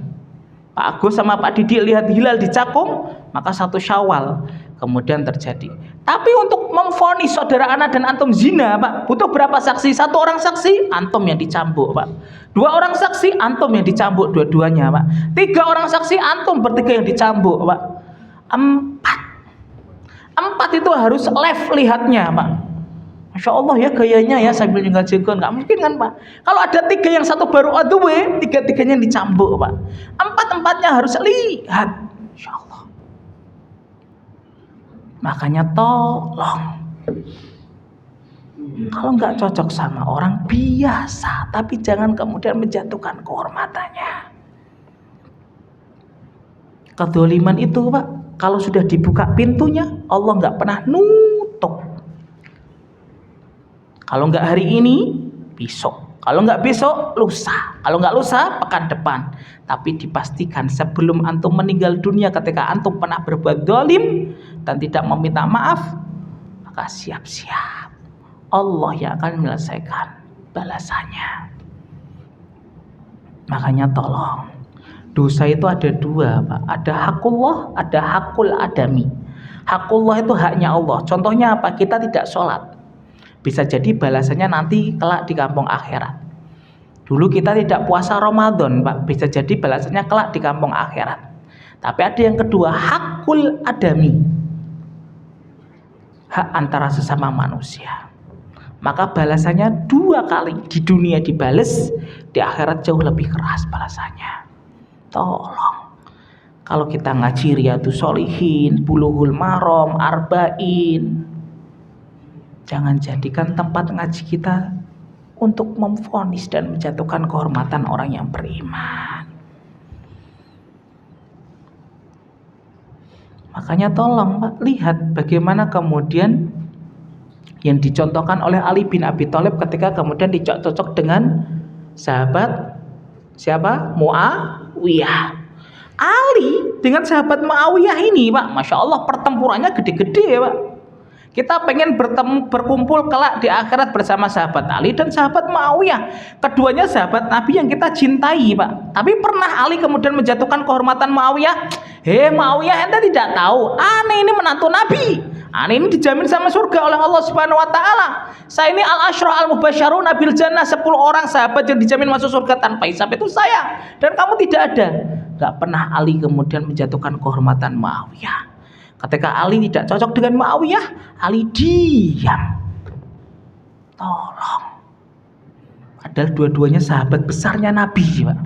Pak Agus sama Pak Didik lihat hilal di Cakung, maka 1 Syawal kemudian terjadi. Tapi untuk memvonis saudara anak dan antum zina, Pak, butuh berapa saksi? 1 orang saksi, antum yang dicambuk, Pak. 2 orang saksi, antum yang dicambuk dua-duanya, Pak. 3 orang saksi, antum bertiga yang dicambuk, Pak. 4 itu harus live lihatnya, Pak. Masya Allah ya gayanya ya sambil nyenggal jenggot, nggak mungkin kan, Pak. Kalau ada 3 yang 1 baru on the way, 3-3-nya dicambuk, Pak. 4-4-nya harus lihat. Masya Allah. Makanya tolong, kalau nggak cocok sama orang biasa, tapi jangan kemudian menjatuhkan kehormatannya. Kedzaliman itu, Pak, kalau sudah dibuka pintunya, Allah nggak pernah nutup. Kalau nggak hari ini, besok. Kalau nggak besok, lusa. Kalau nggak lusa, pekan depan. Tapi dipastikan sebelum antum meninggal dunia, ketika antum pernah berbuat zalim dan tidak meminta maaf, maka siap-siap Allah yang akan menyelesaikan balasannya. Makanya tolong, dosa itu ada dua, Pak. Ada hakullah, ada hakul adami. Hakullah itu haknya Allah. Contohnya apa? Kita tidak sholat, bisa jadi balasannya nanti kelak di kampung akhirat. Dulu kita tidak puasa Ramadan, Pak, bisa jadi balasannya kelak di kampung akhirat. Tapi ada yang kedua, hakul adami, hak antara sesama manusia. Maka balasannya dua kali, di dunia dibales, di akhirat jauh lebih keras balasannya. Tolong, kalau kita ngaji Riyadhus Shalihin, Bulughul Maram, Arba'in, jangan jadikan tempat ngaji kita untuk memvonis dan menjatuhkan kehormatan orang yang beriman. Makanya tolong, Pak, lihat bagaimana kemudian yang dicontohkan oleh Ali bin Abi Thalib ketika kemudian dicocok dengan sahabat siapa? Muawiyah. Ali dengan sahabat Muawiyah ini, Pak, Masya Allah pertempurannya gede-gede ya, Pak. Kita pengen berkumpul kelak di akhirat bersama sahabat Ali dan sahabat Muawiyah. Keduanya sahabat Nabi yang kita cintai, Pak. Tapi pernah Ali kemudian menjatuhkan kehormatan Muawiyah? Muawiyah, ente tidak tahu, aneh ini menantu Nabi. Aneh ini dijamin sama surga oleh Allah Subhanahu wa taala. Saya ini al-asyrah al-mubasysyaruna bil jannah, 10 orang sahabat yang dijamin masuk surga tanpa hisab, itu saya. Dan kamu tidak ada. Gak pernah Ali kemudian menjatuhkan kehormatan Muawiyah. Ketika Ali tidak cocok dengan Muawiyah, Ali diam. Tolong. Padahal dua-duanya sahabat besarnya Nabi, Pak.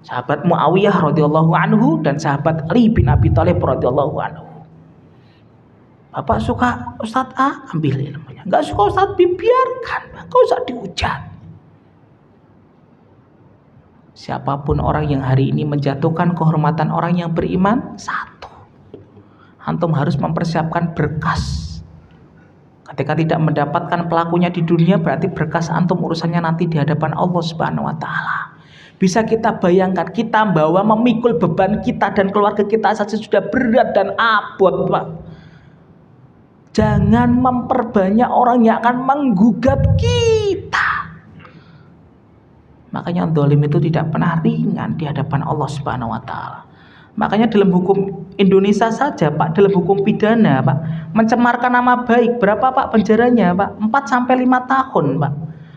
Sahabat Muawiyah radhiyallahu anhu dan sahabat Ali bin Abi Thalib radhiyallahu anhu. Bapak suka Ustadz A, ambil ilmunya. Enggak suka Ustadz B, biarkan. Enggak usah dihujat. Siapapun orang yang hari ini menjatuhkan kehormatan orang yang beriman, satu, antum harus mempersiapkan berkas. Ketika tidak mendapatkan pelakunya di dunia, berarti berkas antum urusannya nanti di hadapan Allah Subhanahu wa taala. Bisa kita bayangkan, kita memikul beban kita dan keluarga kita saja sudah berat dan abot, Pak. Jangan memperbanyak orang yang akan menggugat kita. Makanya zalim itu tidak pernah ringan di hadapan Allah Subhanahu wa taala. Makanya dalam hukum Indonesia saja, Pak, dalam hukum pidana, Pak, mencemarkan nama baik, berapa, Pak, penjaranya, Pak? 4 sampai 5 tahun, Pak.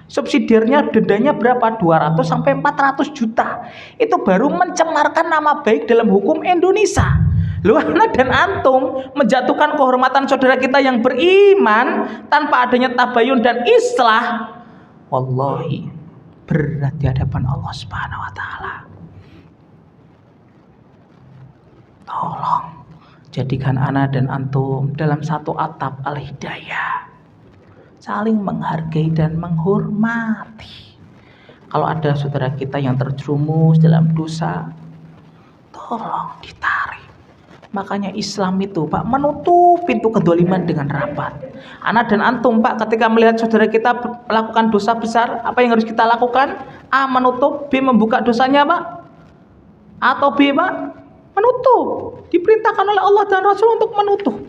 Subsidiarnya dendanya berapa? 200 sampai 400 juta. Itu baru mencemarkan nama baik dalam hukum Indonesia. Lu anak dan antum menjatuhkan kehormatan saudara kita yang beriman tanpa adanya tabayun dan islah, wallahi berat di hadapan Allah Subhanahu wa taala. Tolong jadikan ana dan antum dalam satu atap al-hidayah, saling menghargai dan menghormati. Kalau ada saudara kita yang terjerumus dalam dosa, tolong ditarik. Makanya Islam itu, Pak, menutup pintu kedoliman dengan rapat. Ana dan antum, Pak, ketika melihat saudara kita melakukan dosa besar, apa yang harus kita lakukan? A, menutup. B, membuka dosanya, Pak. Atau B, Pak, menutup. Diperintahkan oleh Allah dan Rasul untuk menutup.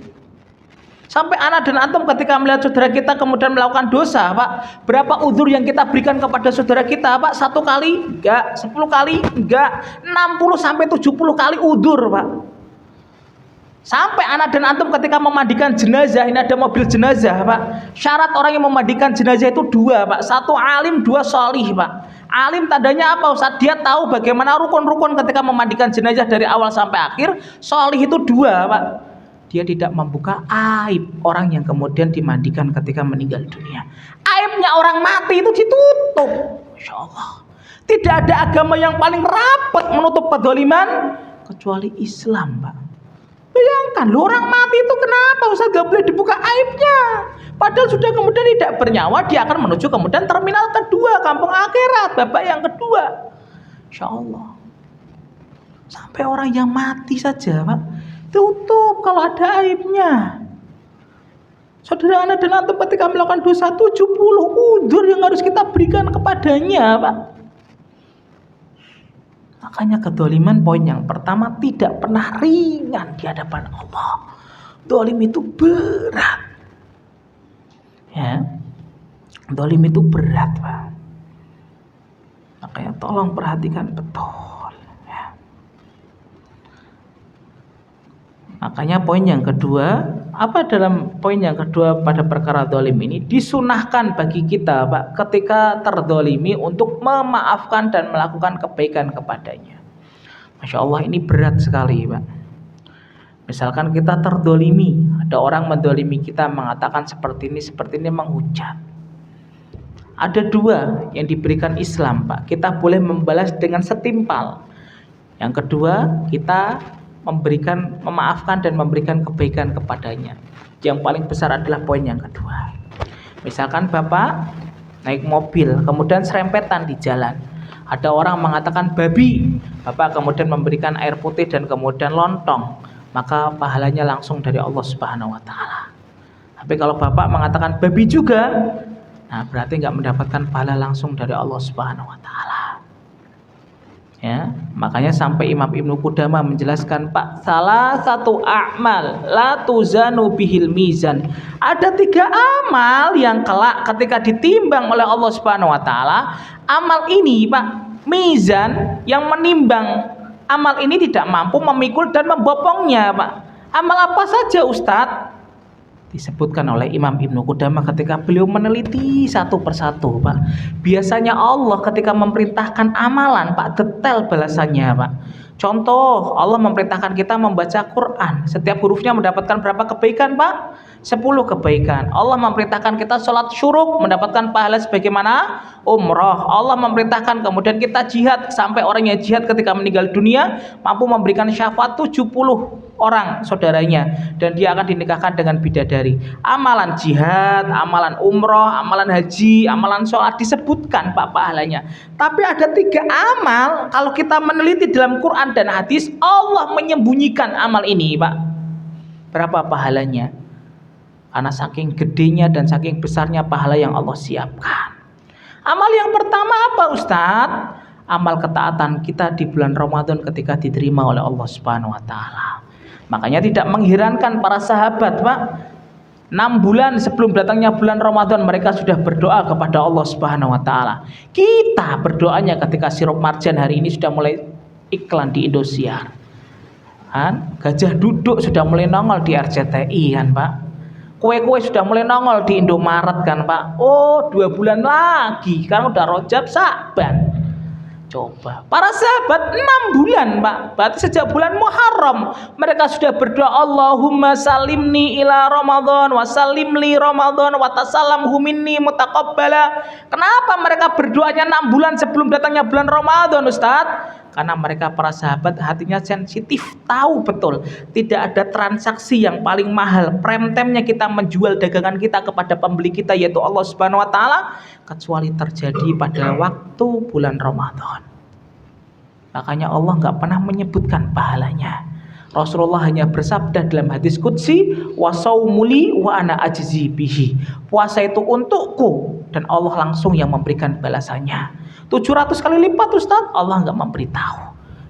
Sampai ana dan antum ketika melihat saudara kita kemudian melakukan dosa, Pak, berapa udzur yang kita berikan kepada saudara kita, Pak? 1 kali? Enggak. 10 kali? Enggak. 60 sampai 70 kali udzur, Pak. Sampai anak dan antum ketika memandikan jenazah, ini ada mobil jenazah, Pak. Syarat orang yang memandikan jenazah itu 2, Pak. 1 alim, 2 sholih, Pak. Alim tandanya apa, Ustaz? Dia tahu bagaimana rukun-rukun ketika memandikan jenazah dari awal sampai akhir. Sholih itu 2, Pak. Dia tidak membuka aib orang yang kemudian dimandikan ketika meninggal dunia. Aibnya orang mati itu ditutup. Masya Allah. Tidak ada agama yang paling rapat menutup kedzaliman kecuali Islam, Pak. Bayangkan, orang mati itu kenapa Ustaz gak boleh dibuka aibnya? Padahal sudah kemudian tidak bernyawa, dia akan menuju kemudian terminal kedua, kampung akhirat, babak yang kedua. Insya Allah. Sampai orang yang mati saja, Pak, tutup kalau ada aibnya. Saudara Anda dan antum ketika melakukan dosa 70 udzur yang harus kita berikan kepadanya, Pak. Makanya kedzaliman poin yang pertama tidak pernah ringan di hadapan Allah. Zalim itu berat. Ya. Zalim itu berat, Pak. Makanya tolong perhatikan betul, ya. Makanya poin yang kedua, apa dalam poin yang kedua pada perkara zalim ini, disunahkan bagi kita, Pak, ketika terzalimi untuk memaafkan dan melakukan kebaikan kepadanya. Masya Allah, ini berat sekali, Pak. Misalkan kita terzalimi, ada orang menzalimi kita, mengatakan seperti ini menghujat. Ada dua yang diberikan Islam, Pak. Kita boleh membalas dengan setimpal. Yang kedua, kita memaafkan dan memberikan kebaikan kepadanya. Yang paling besar adalah poin yang kedua. Misalkan Bapak naik mobil, kemudian serempetan di jalan. Ada orang mengatakan babi, Bapak kemudian memberikan air putih dan kemudian lontong, maka pahalanya langsung dari Allah Subhanahu wa taala. Tapi kalau Bapak mengatakan babi juga, nah berarti nggak mendapatkan pahala langsung dari Allah Subhanahu wa taala. Ya, makanya sampai Imam Ibnu Qudamah menjelaskan, Pak, salah satu amal la tuzanu bihil mizan. Ada 3 amal yang kelak ketika ditimbang oleh Allah Subhanahu wa taala, amal ini, Pak, mizan yang menimbang amal ini tidak mampu memikul dan membopongnya, Pak. Amal apa saja, Ustadz? Disebutkan oleh Imam Ibnu Qudamah ketika beliau meneliti satu persatu, Pak. Biasanya Allah ketika memerintahkan amalan, Pak, detail balasannya, Pak. Contoh, Allah memerintahkan kita membaca Quran. Setiap hurufnya mendapatkan berapa kebaikan, Pak? 10 kebaikan. Allah memerintahkan kita sholat syuruk, mendapatkan pahala sebagaimana umroh. Allah memerintahkan kemudian kita jihad, sampai orang yang jihad ketika meninggal dunia mampu memberikan syafaat 70 orang saudaranya, dan dia akan dinikahkan dengan bidadari. Amalan jihad, amalan umroh, amalan haji, amalan sholat disebutkan, Pak, pahalanya. Tapi ada 3 amal, kalau kita meneliti dalam Quran dan hadis, Allah menyembunyikan amal ini, Pak. Berapa pahalanya? Karena saking gedenya dan saking besarnya pahala yang Allah siapkan. Amal yang pertama apa, Ustadz? Amal ketaatan kita di bulan Ramadan ketika diterima oleh Allah Subhanahu wa taala. Makanya tidak mengherankan para sahabat, Pak, 6 bulan sebelum datangnya bulan Ramadan mereka sudah berdoa kepada Allah Subhanahu wa taala. Kita berdoanya ketika sirup marjan hari ini sudah mulai iklan di Indosiar. Gajah duduk sudah mulai nongol di RCTI, kan, Pak. Kue-kue sudah mulai nongol di Indomaret, kan, Pak. Oh, 2 bulan lagi, karena udah Rajab Sa'ban. Coba, para sahabat 6 bulan, Pak. Berarti sejak bulan Muharram mereka sudah berdoa, Allahumma salimni ila Ramadan wa salimli Ramadan wa tasallamhu minni mutaqabbala. Kenapa mereka berdoanya 6 bulan sebelum datangnya bulan Ramadan, Ustaz? Karena mereka para sahabat hatinya sensitif, tahu betul tidak ada transaksi yang paling mahal, prime time-nya kita menjual dagangan kita kepada pembeli kita yaitu Allah Subhanahu wa taala, kecuali terjadi pada waktu bulan Ramadan. Makanya Allah nggak pernah menyebutkan pahalanya. Rasulullah hanya bersabda dalam hadis qudsi, wasaumuli wa ana ajzi bihi. Puasa itu untukku dan Allah langsung yang memberikan balasannya. 700 kali lipat, Ustaz, Allah nggak memberitahu.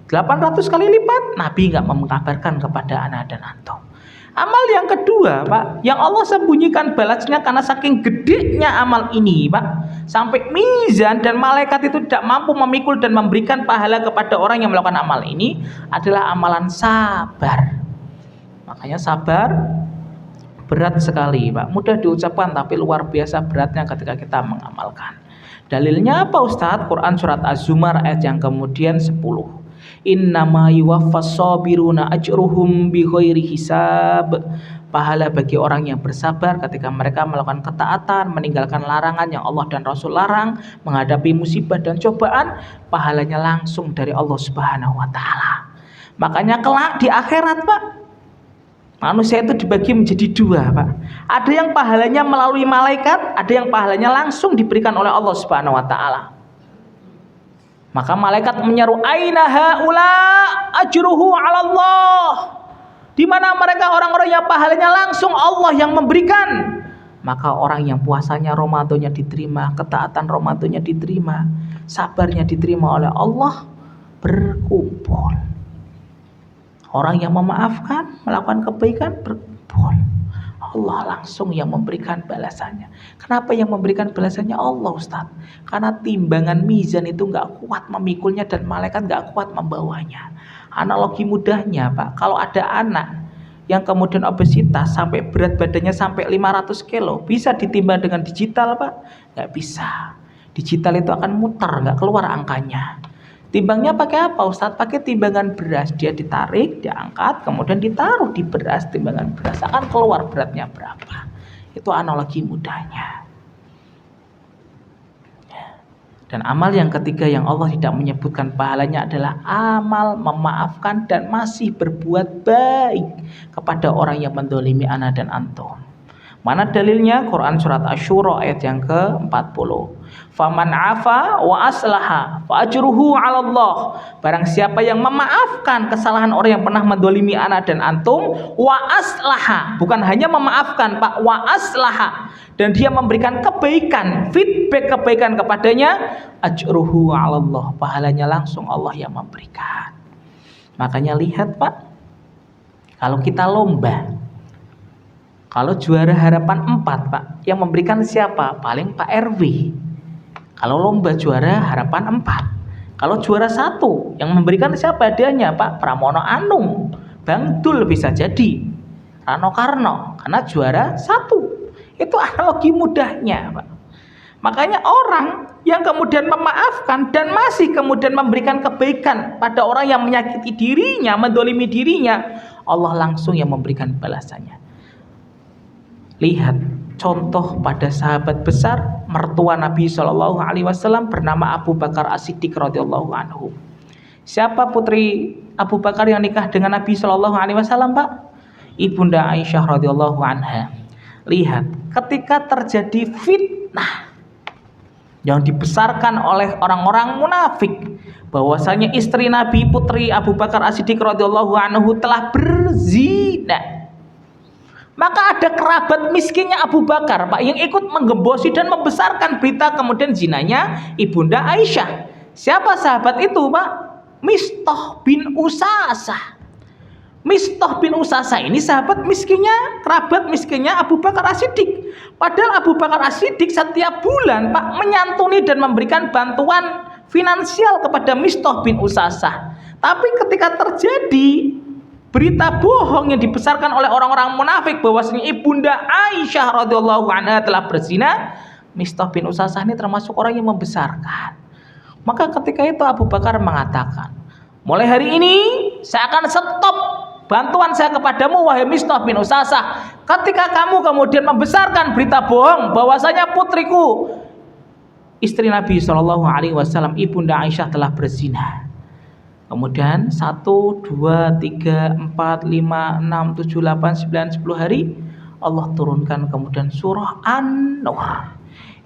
800 kali lipat, Nabi nggak mengabarkan kepada anak dan antum. Amal yang kedua, Pak, yang Allah sembunyikan balasnya karena saking gedenya amal ini, Pak, sampai mizan dan malaikat itu tidak mampu memikul dan memberikan pahala kepada orang yang melakukan amal ini, adalah amalan sabar. Makanya sabar berat sekali, Pak. Mudah diucapkan tapi luar biasa beratnya ketika kita mengamalkan. Dalilnya apa, Ustadz? Quran surat Az-Zumar ayat yang kemudian 10. Innama yuwaffas sabiruna ajruhum bighairi hisab. Pahala bagi orang yang bersabar ketika mereka melakukan ketaatan, meninggalkan larangan yang Allah dan Rasul larang, menghadapi musibah dan cobaan, pahalanya langsung dari Allah Subhanahu wa taala. Makanya kelak di akhirat, Pak, manusia itu dibagi menjadi 2, Pak. Ada yang pahalanya melalui malaikat, ada yang pahalanya langsung diberikan oleh Allah Subhanahu wa taala. Maka malaikat menyeru, aina haula ajruhu 'ala Allah. Di mana mereka orang-orang yang pahalanya langsung Allah yang memberikan? Maka orang yang puasanya Ramadannya diterima, ketaatan Ramadannya diterima, sabarnya diterima oleh Allah, berkumpul. Orang yang memaafkan, melakukan kebaikan, berkumpul. Allah langsung yang memberikan balasannya. Kenapa yang memberikan balasannya Allah, Ustaz? Karena timbangan mizan itu gak kuat memikulnya dan malaikat gak kuat membawanya. Analogi mudahnya, Pak, kalau ada anak yang kemudian obesitas sampai berat badannya sampai 500 kilo, bisa ditimbang dengan digital, Pak? Gak bisa. Digital itu akan muter, gak keluar angkanya. Timbangnya pakai apa, Ustaz? Pakai timbangan beras. Dia ditarik, diangkat, kemudian ditaruh di beras, timbangan beras, akan keluar beratnya berapa. Itu analogi mudahnya. Dan amal yang ketiga yang Allah tidak menyebutkan pahalanya adalah amal memaafkan dan masih berbuat baik kepada orang yang mendolimi ana dan antum. Mana dalilnya? Quran surat Asy-Syura ayat yang ke-40. Faman afa wa aslaha fa ajruhu 'ala Allah. Barang siapa yang memaafkan kesalahan orang yang pernah mendolimi ana dan antum, wa aslaha, bukan hanya memaafkan, Pak, wa aslaha, dan dia memberikan kebaikan, feedback kebaikan kepadanya, ajruhu 'ala Allah, pahalanya langsung Allah yang memberikan. Makanya lihat, Pak, kalau kita lomba, kalau juara harapan 4, Pak, yang memberikan siapa? Paling Pak RW. Kalau lomba juara harapan 4. Kalau juara 1, yang memberikan siapa hadiahnya? Pak Pramono Anung, Bang Dul bisa jadi, Rano Karno, karena juara 1. Itu analogi mudahnya, Pak. Makanya orang yang kemudian memaafkan dan masih kemudian memberikan kebaikan pada orang yang menyakiti dirinya, mendolimi dirinya, Allah langsung yang memberikan balasannya. Lihat contoh pada sahabat besar, mertua Nabi SAW bernama Abu Bakar As-Siddiq radhiyallahu anhu. Siapa putri Abu Bakar yang nikah dengan Nabi SAW, Pak? Ibunda Aisyah radhiyallahu anha. Lihat, ketika terjadi fitnah yang dibesarkan oleh orang-orang munafik, bahwasanya istri Nabi, putri Abu Bakar As-Siddiq radhiyallahu anhu telah berzina, maka ada kerabat miskinnya Abu Bakar, Pak, yang ikut menggembosi dan membesarkan berita kemudian zinanya ibunda Aisyah. Siapa sahabat itu, Pak? Mistah bin Usasah. Mistah bin Usasah ini sahabat miskinnya, kerabat miskinnya Abu Bakar As-Siddiq. Padahal Abu Bakar As-Siddiq setiap bulan, Pak, menyantuni dan memberikan bantuan finansial kepada Mistah bin Usasah. Tapi ketika terjadi berita bohong yang dibesarkan oleh orang-orang munafik bahwasanya ibunda Aisyah radhiyallahu anha telah berzina, Mistah bin Usasah ini termasuk orang yang membesarkan. Maka ketika itu Abu Bakar mengatakan, mulai hari ini saya akan stop bantuan saya kepadamu, wahai Mistah bin Usasah, ketika kamu kemudian membesarkan berita bohong bahwasanya putriku, istri Nabi SAW, ibunda Aisyah telah berzina. Kemudian 1, 2, 3, 4, 5, 6, 7, 8, 9, 10 hari Allah turunkan kemudian surah An-Nur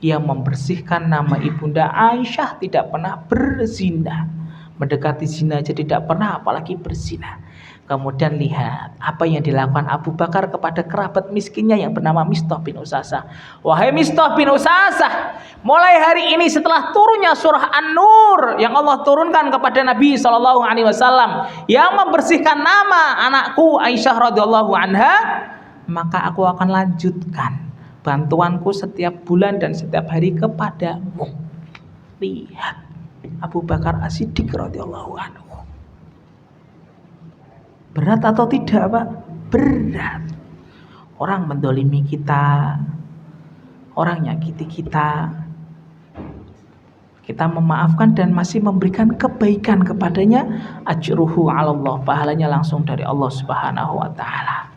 yang membersihkan nama ibunda Aisyah, tidak pernah berzina, mendekati zina aja tidak pernah, apalagi berzina. Kemudian lihat apa yang dilakukan Abu Bakar kepada kerabat miskinnya yang bernama Mistah bin Usasah. Wahai Mistah bin Usasah, mulai hari ini setelah turunnya surah An-Nur yang Allah turunkan kepada Nabi SAW yang membersihkan nama anakku Aisyah radhiyallahu anha, maka aku akan lanjutkan bantuanku setiap bulan dan setiap hari kepadamu. Lihat Abu Bakar As-Siddiq radhiyallahu anhu. Berat atau tidak, Pak? Berat. Orang mendolimi kita, orang nyakiti kita, kita memaafkan dan masih memberikan kebaikan kepadanya, ajruhu 'ala Allah, pahalanya langsung dari Allah Subhanahu wa taala.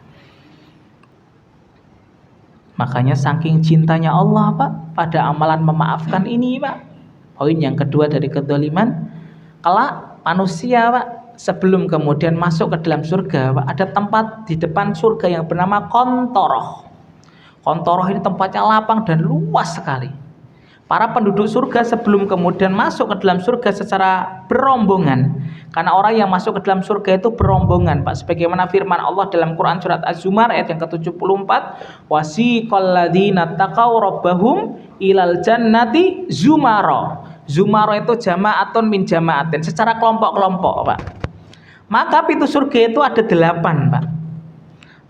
Makanya saking cintanya Allah, Pak, pada amalan memaafkan ini, Pak. Poin yang kedua dari kedzaliman, kelak manusia, Pak, sebelum kemudian masuk ke dalam surga, Pak, ada tempat di depan surga yang bernama Qontoroh. Qontoroh ini tempatnya lapang dan luas sekali. para penduduk surga sebelum kemudian masuk ke dalam surga secara berombongan. Karena orang yang masuk ke dalam surga itu berombongan, Pak. Sebagaimana firman Allah dalam Quran surat Az-Zumar ayat yang ke-74, wasiqal ladzina taqaw rabbahum ilal jannati zumara. Zumara itu jama'atun min jama'atin, secara kelompok-kelompok, Pak. Maka pintu surga itu ada 8, Pak.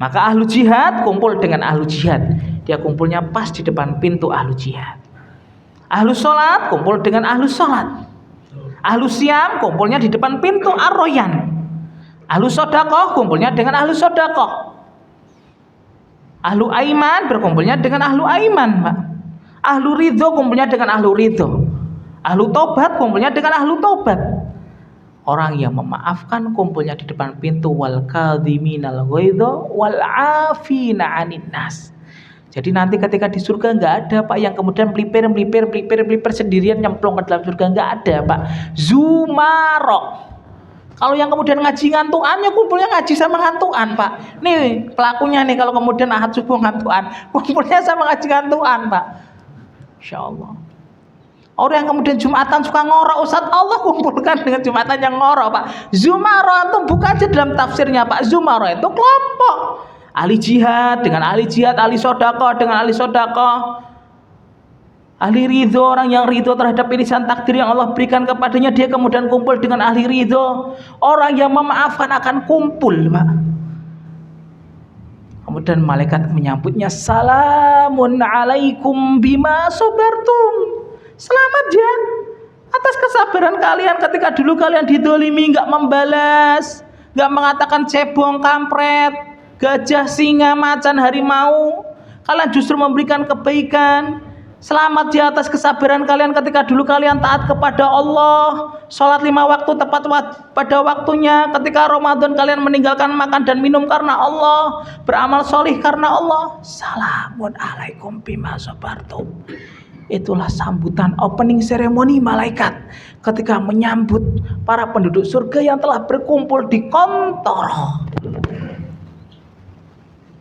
Maka ahlu jihad kumpul dengan ahlu jihad. Dia kumpulnya pas di depan pintu ahlu jihad. Ahlu sholat kumpul dengan ahlu sholat. Ahlu siam kumpulnya di depan pintu ar-royan. Ahlu sodakoh kumpulnya dengan ahlu sodakoh. Ahlu aiman berkumpulnya dengan ahlu aiman, Pak. Ahlu ridho kumpulnya dengan ahlu ridho. Ahlu tobat kumpulnya dengan ahlu tobat. Orang yang memaafkan kumpulnya di depan pintu wal kadhiminal ghaidha wal afina 'anin nas. Jadi nanti ketika di surga nggak ada, Pak, yang kemudian melipir sendirian nyemplung ke dalam surga, nggak ada, Pak. Zumaro. Kalau yang kemudian ngaji ngantuannya kumpulnya ngaji sama ngantuan, Pak. Nih pelakunya nih kalau kemudian ahad subuh ngantuan, kumpulnya sama ngaji ngantuan, Pak. Insya Allah. Orang yang kemudian Jumatan suka ngorok, Ustaz, Allah kumpulkan dengan Jumatan yang ngorok, Pak. Zumaro itu bukan aja dalam tafsirnya, Pak. Zumaro itu kelompok. Ahli jihad dengan ahli jihad, ahli sodakoh dengan ahli sodakoh, ahli ridho, orang yang ridho terhadap irisan takdir yang Allah berikan kepadanya, dia kemudian kumpul dengan ahli ridho. Orang yang memaafkan akan kumpul, Pak. Kemudian malaikat menyambutnya, salamun alaikum bima sabartum. Selamat ya atas kesabaran kalian ketika dulu kalian didolimi, nggak membalas, nggak mengatakan cebong, kampret, gajah, singa, macan, harimau. Kalian justru memberikan kebaikan. Selamat di atas kesabaran kalian ketika dulu kalian taat kepada Allah, sholat 5 waktu tepat pada waktunya. Ketika Ramadan kalian meninggalkan makan dan minum karena Allah, beramal solih karena Allah. Salamun alaikum bima sabartum. Itulah sambutan opening ceremony malaikat ketika menyambut para penduduk surga yang telah berkumpul di Qantara.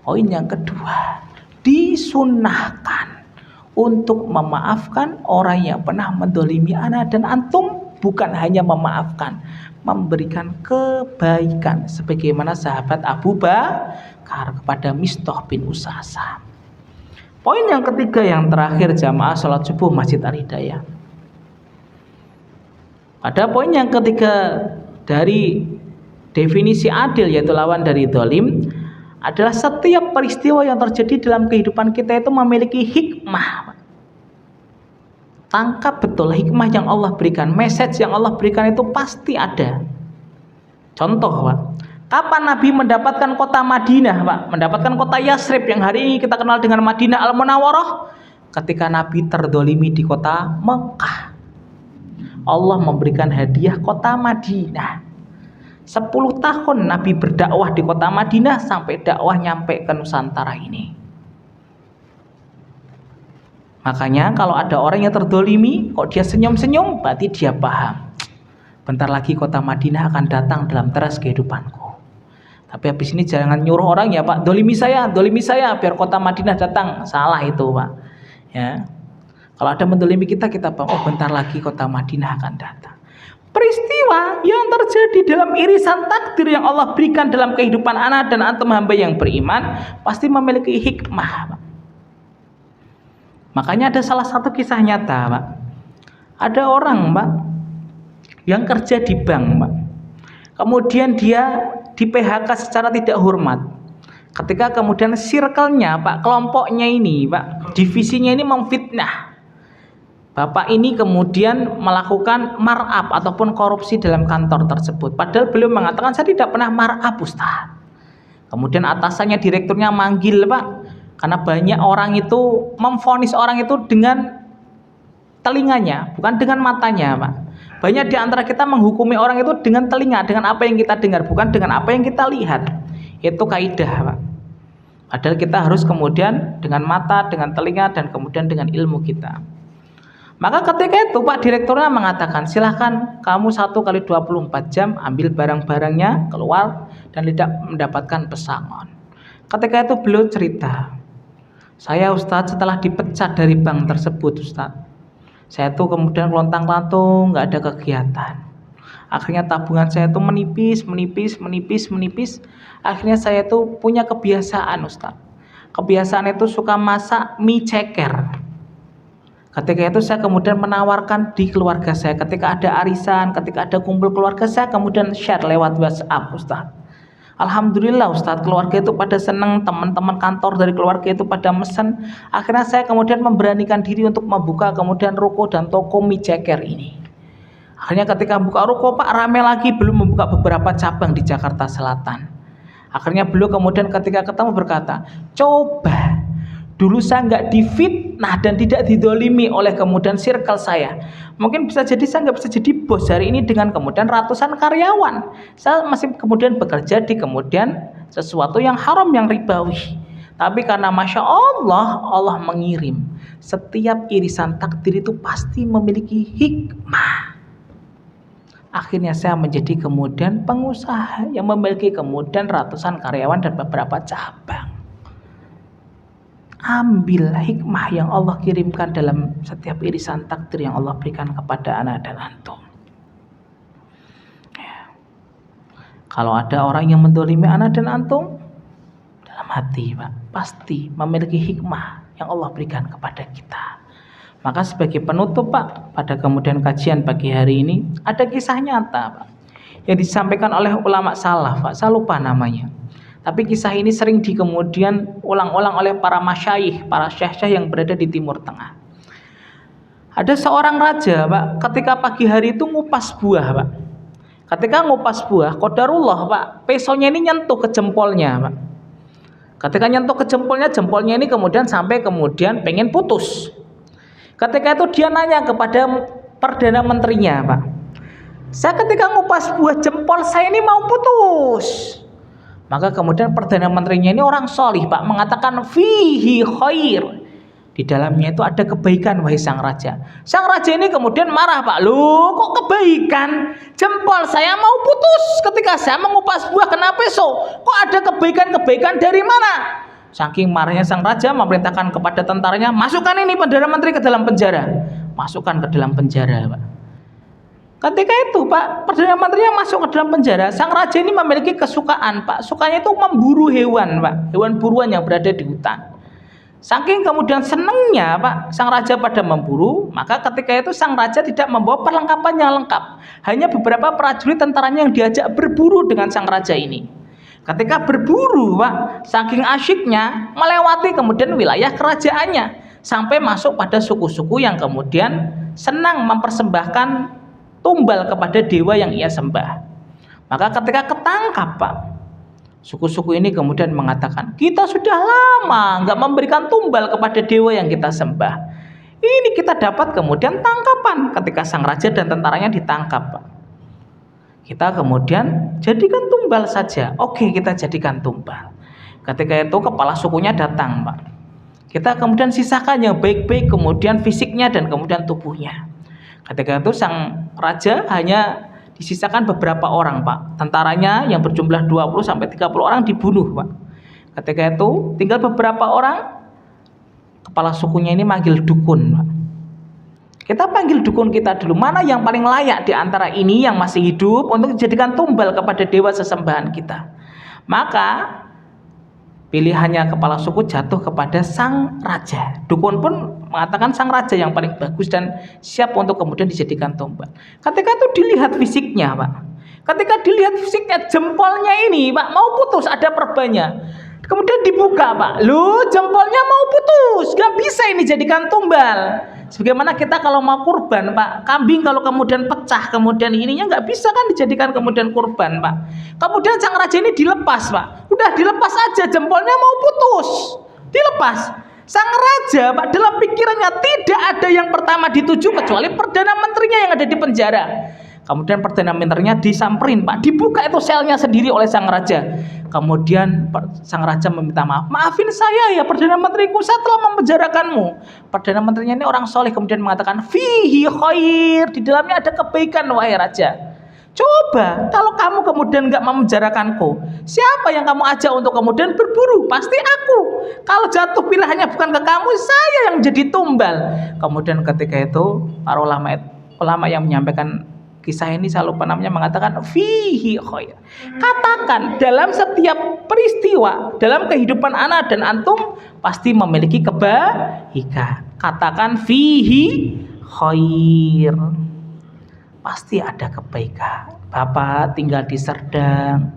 Poin yang kedua, disunahkan untuk memaafkan orang yang pernah mendolimi ana dan antum. Bukan hanya memaafkan, memberikan kebaikan sebagaimana sahabat Abu Bakar kepada Mistah bin Usasa. Poin yang ketiga yang terakhir, jamaah sholat subuh Masjid Al-Hidayah. Pada poin yang ketiga dari definisi adil, yaitu lawan dari zalim, adalah setiap peristiwa yang terjadi dalam kehidupan kita itu memiliki hikmah. Tangkap betul hikmah yang Allah berikan, message yang Allah berikan itu pasti ada. Contoh, Pak, kapan Nabi mendapatkan kota Madinah, Pak? Mendapatkan kota Yasrib yang hari ini kita kenal dengan Madinah Al-Munawwarah? Ketika Nabi terdolimi di kota Mekah. Allah memberikan hadiah kota Madinah. 10 tahun Nabi berdakwah di kota Madinah sampai dakwah nyampe ke Nusantara ini. Makanya kalau ada orang yang terdolimi, kok dia senyum-senyum, berarti dia paham. Bentar lagi kota Madinah akan datang dalam teras kehidupanku. Tapi habis ini jangan nyuruh orang, ya Pak, dolimi saya biar kota Madinah datang. Salah itu, Pak. Ya. Kalau ada mendolimi kita paham, oh bentar lagi kota Madinah akan datang. Peristiwa yang terjadi dalam irisan takdir yang Allah berikan dalam kehidupan anak dan antum hamba yang beriman pasti memiliki hikmah, Pak. Makanya ada salah satu kisah nyata, Pak. Ada orang, Pak, yang kerja di bank, Pak. Kemudian dia di PHK secara tidak hormat. Ketika kemudian circle-nya, Pak, kelompoknya ini, Pak, divisinya ini memfitnah. Bapak ini kemudian melakukan markup ataupun korupsi dalam kantor tersebut. Padahal beliau mengatakan, saya tidak pernah markup, Ustaz. Kemudian atasannya, direkturnya manggil, Pak. Karena banyak orang itu memvonis orang itu dengan telinganya, bukan dengan matanya, Pak. Banyak di antara kita menghukumi orang itu dengan telinga, dengan apa yang kita dengar, bukan dengan apa yang kita lihat. Itu kaidah, Pak. Padahal kita harus kemudian dengan mata, dengan telinga, dan kemudian dengan ilmu kita. Maka ketika itu Pak direkturnya mengatakan, silahkan kamu 1x24 jam ambil barang-barangnya keluar dan tidak mendapatkan pesangon. Ketika itu beliau cerita, saya Ustadz setelah dipecat dari bank tersebut, Ustadz, Saya tuh kemudian lontang-lantung, nggak ada kegiatan. Akhirnya tabungan saya tuh menipis. Akhirnya saya tuh punya kebiasaan, Ustaz. Kebiasaan itu suka masak mie ceker. Ketika itu saya kemudian menawarkan di keluarga saya, ketika ada arisan, ketika ada kumpul keluarga, saya kemudian share lewat WhatsApp, Ustaz. Alhamdulillah, Ustaz, keluarga itu pada senang, teman-teman kantor dari keluarga itu pada mesen. Akhirnya saya kemudian memberanikan diri untuk membuka kemudian ruko dan toko mie ceker ini. Akhirnya ketika buka ruko, Pak, rame lagi, belum membuka beberapa cabang di Jakarta Selatan. Akhirnya beliau kemudian ketika ketemu berkata, coba dulu saya nggak difitnah dan tidak didolimi oleh kemudian circle saya, mungkin bisa jadi saya nggak bisa jadi bos hari ini dengan kemudian ratusan karyawan. Saya masih kemudian bekerja di kemudian sesuatu yang haram, yang ribawi. Tapi karena Masya Allah, Allah mengirim. Setiap irisan takdir itu pasti memiliki hikmah. Akhirnya saya menjadi kemudian pengusaha yang memiliki kemudian ratusan karyawan dan beberapa cabang. Ambil hikmah yang Allah kirimkan dalam setiap irisan takdir yang Allah berikan kepada ana dan antum. Ya. Kalau ada orang yang mendolimi ana dan antum, dalam hati, Pak, pasti memiliki hikmah yang Allah berikan kepada kita. Maka sebagai penutup, Pak, pada kemudian kajian pagi hari ini ada kisah nyata, Pak, yang disampaikan oleh ulama salaf, Pak. Saya lupa namanya. Tapi kisah ini sering kemudian ulang-ulang oleh para masyayikh, para syekh-syekh yang berada di Timur Tengah. Ada seorang raja, Pak, ketika pagi hari itu ngupas buah, Pak. Ketika ngupas buah, qadarullah, Pak, pesonya ini nyentuh ke jempolnya, Pak. Ketika nyentuh ke jempolnya ini kemudian sampai kemudian pengen putus. Ketika itu dia nanya kepada Perdana Menterinya, Pak, saya ketika ngupas buah jempol saya ini mau putus. Maka kemudian Perdana Menterinya ini orang solih, Pak, mengatakan fihi khair, di dalamnya itu ada kebaikan, wahai sang raja. Sang raja ini kemudian marah, Pak, loh kok kebaikan? Jempol saya mau putus ketika saya mengupas buah, kenapa so? Kok ada kebaikan dari mana? Saking marahnya sang raja memerintahkan kepada tentaranya, masukkan ini Perdana Menteri ke dalam penjara. Masukkan ke dalam penjara, Pak. Ketika itu, Pak, Perdana Menterinya masuk ke dalam penjara. Sang raja ini memiliki kesukaan, Pak. Sukanya itu memburu hewan, Pak. Hewan buruan yang berada di hutan. Saking kemudian senangnya, Pak, sang raja pada memburu, maka ketika itu sang raja tidak membawa perlengkapan yang lengkap. Hanya beberapa prajurit tentaranya yang diajak berburu dengan sang raja ini. Ketika berburu, Pak, saking asyiknya melewati kemudian wilayah kerajaannya sampai masuk pada suku-suku yang kemudian senang mempersembahkan tumbal kepada dewa yang ia sembah. Maka ketika ketangkap, Pak, suku-suku ini kemudian mengatakan, kita sudah lama nggak memberikan tumbal kepada dewa yang kita sembah. Ini kita dapat kemudian tangkapan ketika sang raja dan tentaranya ditangkap, Pak. Kita kemudian jadikan tumbal saja. Oke, kita jadikan tumbal. Ketika itu kepala sukunya datang, Pak. Kita kemudian sisakan yang baik-baik, kemudian fisiknya dan kemudian tubuhnya. Ketika itu sang raja hanya disisakan beberapa orang, Pak. Tentaranya yang berjumlah 20-30 orang dibunuh, Pak. Ketika itu tinggal beberapa orang, kepala sukunya ini manggil dukun, Pak. Kita panggil dukun kita dulu, mana yang paling layak di antara ini yang masih hidup untuk dijadikan tumbal kepada dewa sesembahan kita. Maka pilihannya kepala suku jatuh kepada sang raja. Dukun pun mengatakan sang raja yang paling bagus dan siap untuk kemudian dijadikan tumbal. Ketika itu dilihat fisiknya, Pak. Ketika dilihat fisiknya, jempolnya ini, Pak, mau putus, ada perbannya. Kemudian dibuka, Pak. Loh, jempolnya mau putus, gak bisa ini jadikan tumbal. Sebagaimana kita kalau mau kurban, Pak, kambing kalau kemudian pecah, kemudian ininya nggak bisa kan dijadikan kemudian kurban, Pak. Kemudian sang raja ini dilepas, Pak. Udah dilepas aja, jempolnya mau putus, dilepas. Sang raja, Pak, dalam pikirannya tidak ada yang pertama dituju kecuali Perdana Menterinya yang ada di penjara. Kemudian Perdana Menterinya disamperin, Pak, dibuka itu selnya sendiri oleh sang raja. Kemudian sang raja meminta maaf, maafin saya ya Perdana Menteriku, saya telah memenjarakanmu. Perdana Menterinya ini orang soleh kemudian mengatakan fihi khair, di dalamnya ada kebaikan wahai raja. Coba kalau kamu kemudian nggak memenjarakanku, siapa yang kamu ajak untuk kemudian berburu? Pasti aku. Kalau jatuh pilihannya bukan ke kamu, saya yang jadi tumbal. Kemudian ketika itu para ulama yang menyampaikan kisah ini selalu namanya mengatakan fihi khair. Katakan dalam setiap peristiwa dalam kehidupan ana dan antum pasti memiliki kebaikan. Katakan fihi khair. Pasti ada kebaikan. Bapak tinggal di Serdang,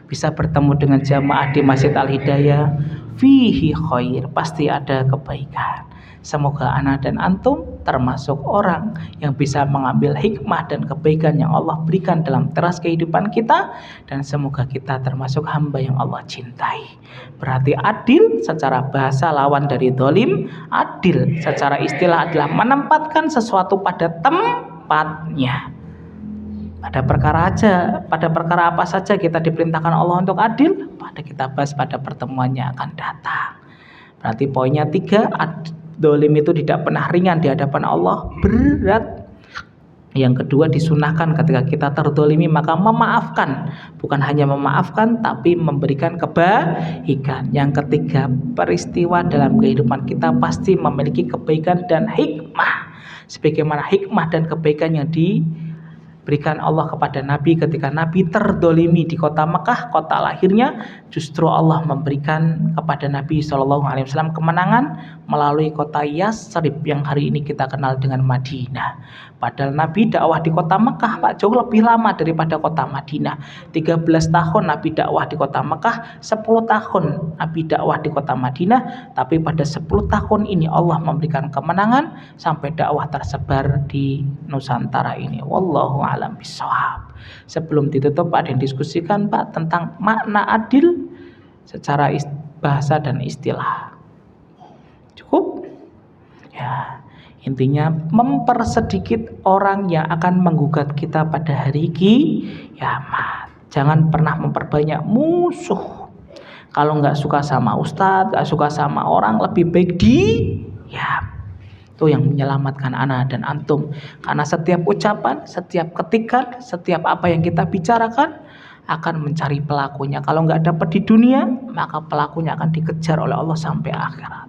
bisa bertemu dengan jamaah di Masjid Al-Hidayah, fihi khair, pasti ada kebaikan. Semoga anak dan antum termasuk orang yang bisa mengambil hikmah dan kebaikan yang Allah berikan dalam teras kehidupan kita, dan semoga kita termasuk hamba yang Allah cintai. Berarti adil secara bahasa lawan dari dolim, adil secara istilah adalah menempatkan sesuatu pada tempatnya. Pada perkara apa saja kita diperintahkan Allah untuk adil, pada kita bahas pada pertemuan yang akan datang. Berarti poinnya 3, dolim itu tidak pernah ringan di hadapan Allah, berat. Yang kedua, disunahkan ketika kita terdolimi maka memaafkan. Bukan hanya memaafkan tapi memberikan kebaikan. Yang ketiga, peristiwa dalam kehidupan kita pasti memiliki kebaikan dan hikmah. Sebagaimana hikmah dan kebaikan yang diberikan Allah kepada Nabi ketika Nabi terdolimi di kota Mekah, kota lahirnya, justru Allah memberikan kepada Nabi SAW kemenangan melalui kota Yasrib yang hari ini kita kenal dengan Madinah. Padahal Nabi dakwah di kota Mekah Pak, jauh lebih lama daripada kota Madinah. 13 tahun Nabi dakwah di kota Mekah, 10 tahun Nabi dakwah di kota Madinah. Tapi pada 10 tahun ini Allah memberikan kemenangan sampai dakwah tersebar di Nusantara ini. Wallahu a'lam bishawab. Sebelum ditutup, ada yang diskusikan Pak tentang makna adil secara bahasa dan istilah. Cukup? Ya, intinya mempersedikit orang yang akan menggugat kita pada hari kiamat. Jangan pernah memperbanyak musuh. Kalau nggak suka sama ustadz, nggak suka sama orang, lebih baik diam. Itu yang menyelamatkan ana dan antum. Karena setiap ucapan, setiap ketikan, setiap apa yang kita bicarakan akan mencari pelakunya. Kalau nggak dapat di dunia, maka pelakunya akan dikejar oleh Allah sampai akhirat.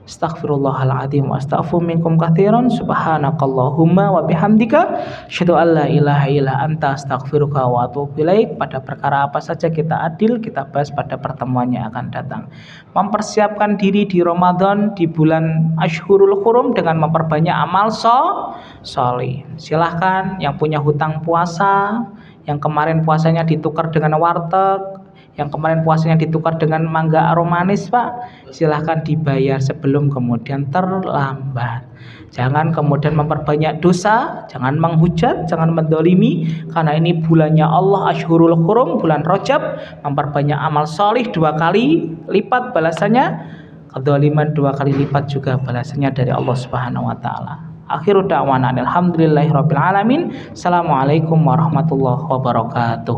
Astaghfirullahaladzim wa astaghfiru minkum katsiran. Subhanakallahumma wa bihamdika asyhadu an la ilaha illa anta astaghfiruka wa atubu ilaik. Pada perkara apa saja kita adil, kita bahas pada pertemuan yang akan datang. Mempersiapkan diri di Ramadan, di bulan Ashhurul Hurum dengan memperbanyak amal sholih. Silahkan yang punya hutang puasa, yang kemarin puasanya ditukar dengan warteg, yang kemarin puasanya ditukar dengan mangga aromanis Pak, silahkan dibayar sebelum kemudian terlambat. Jangan kemudian memperbanyak dosa, jangan menghujat, jangan mendolimi, karena ini bulannya Allah Ashhurul Hurum, bulan Rajab. Memperbanyak amal sholih 2 kali lipat balasannya, kedoliman 2 kali lipat juga balasannya dari Allah Subhanahu wa taala. Akhiru da'wana alhamdulillahirabbil alamin. Assalamualaikum warahmatullahi wabarakatuh.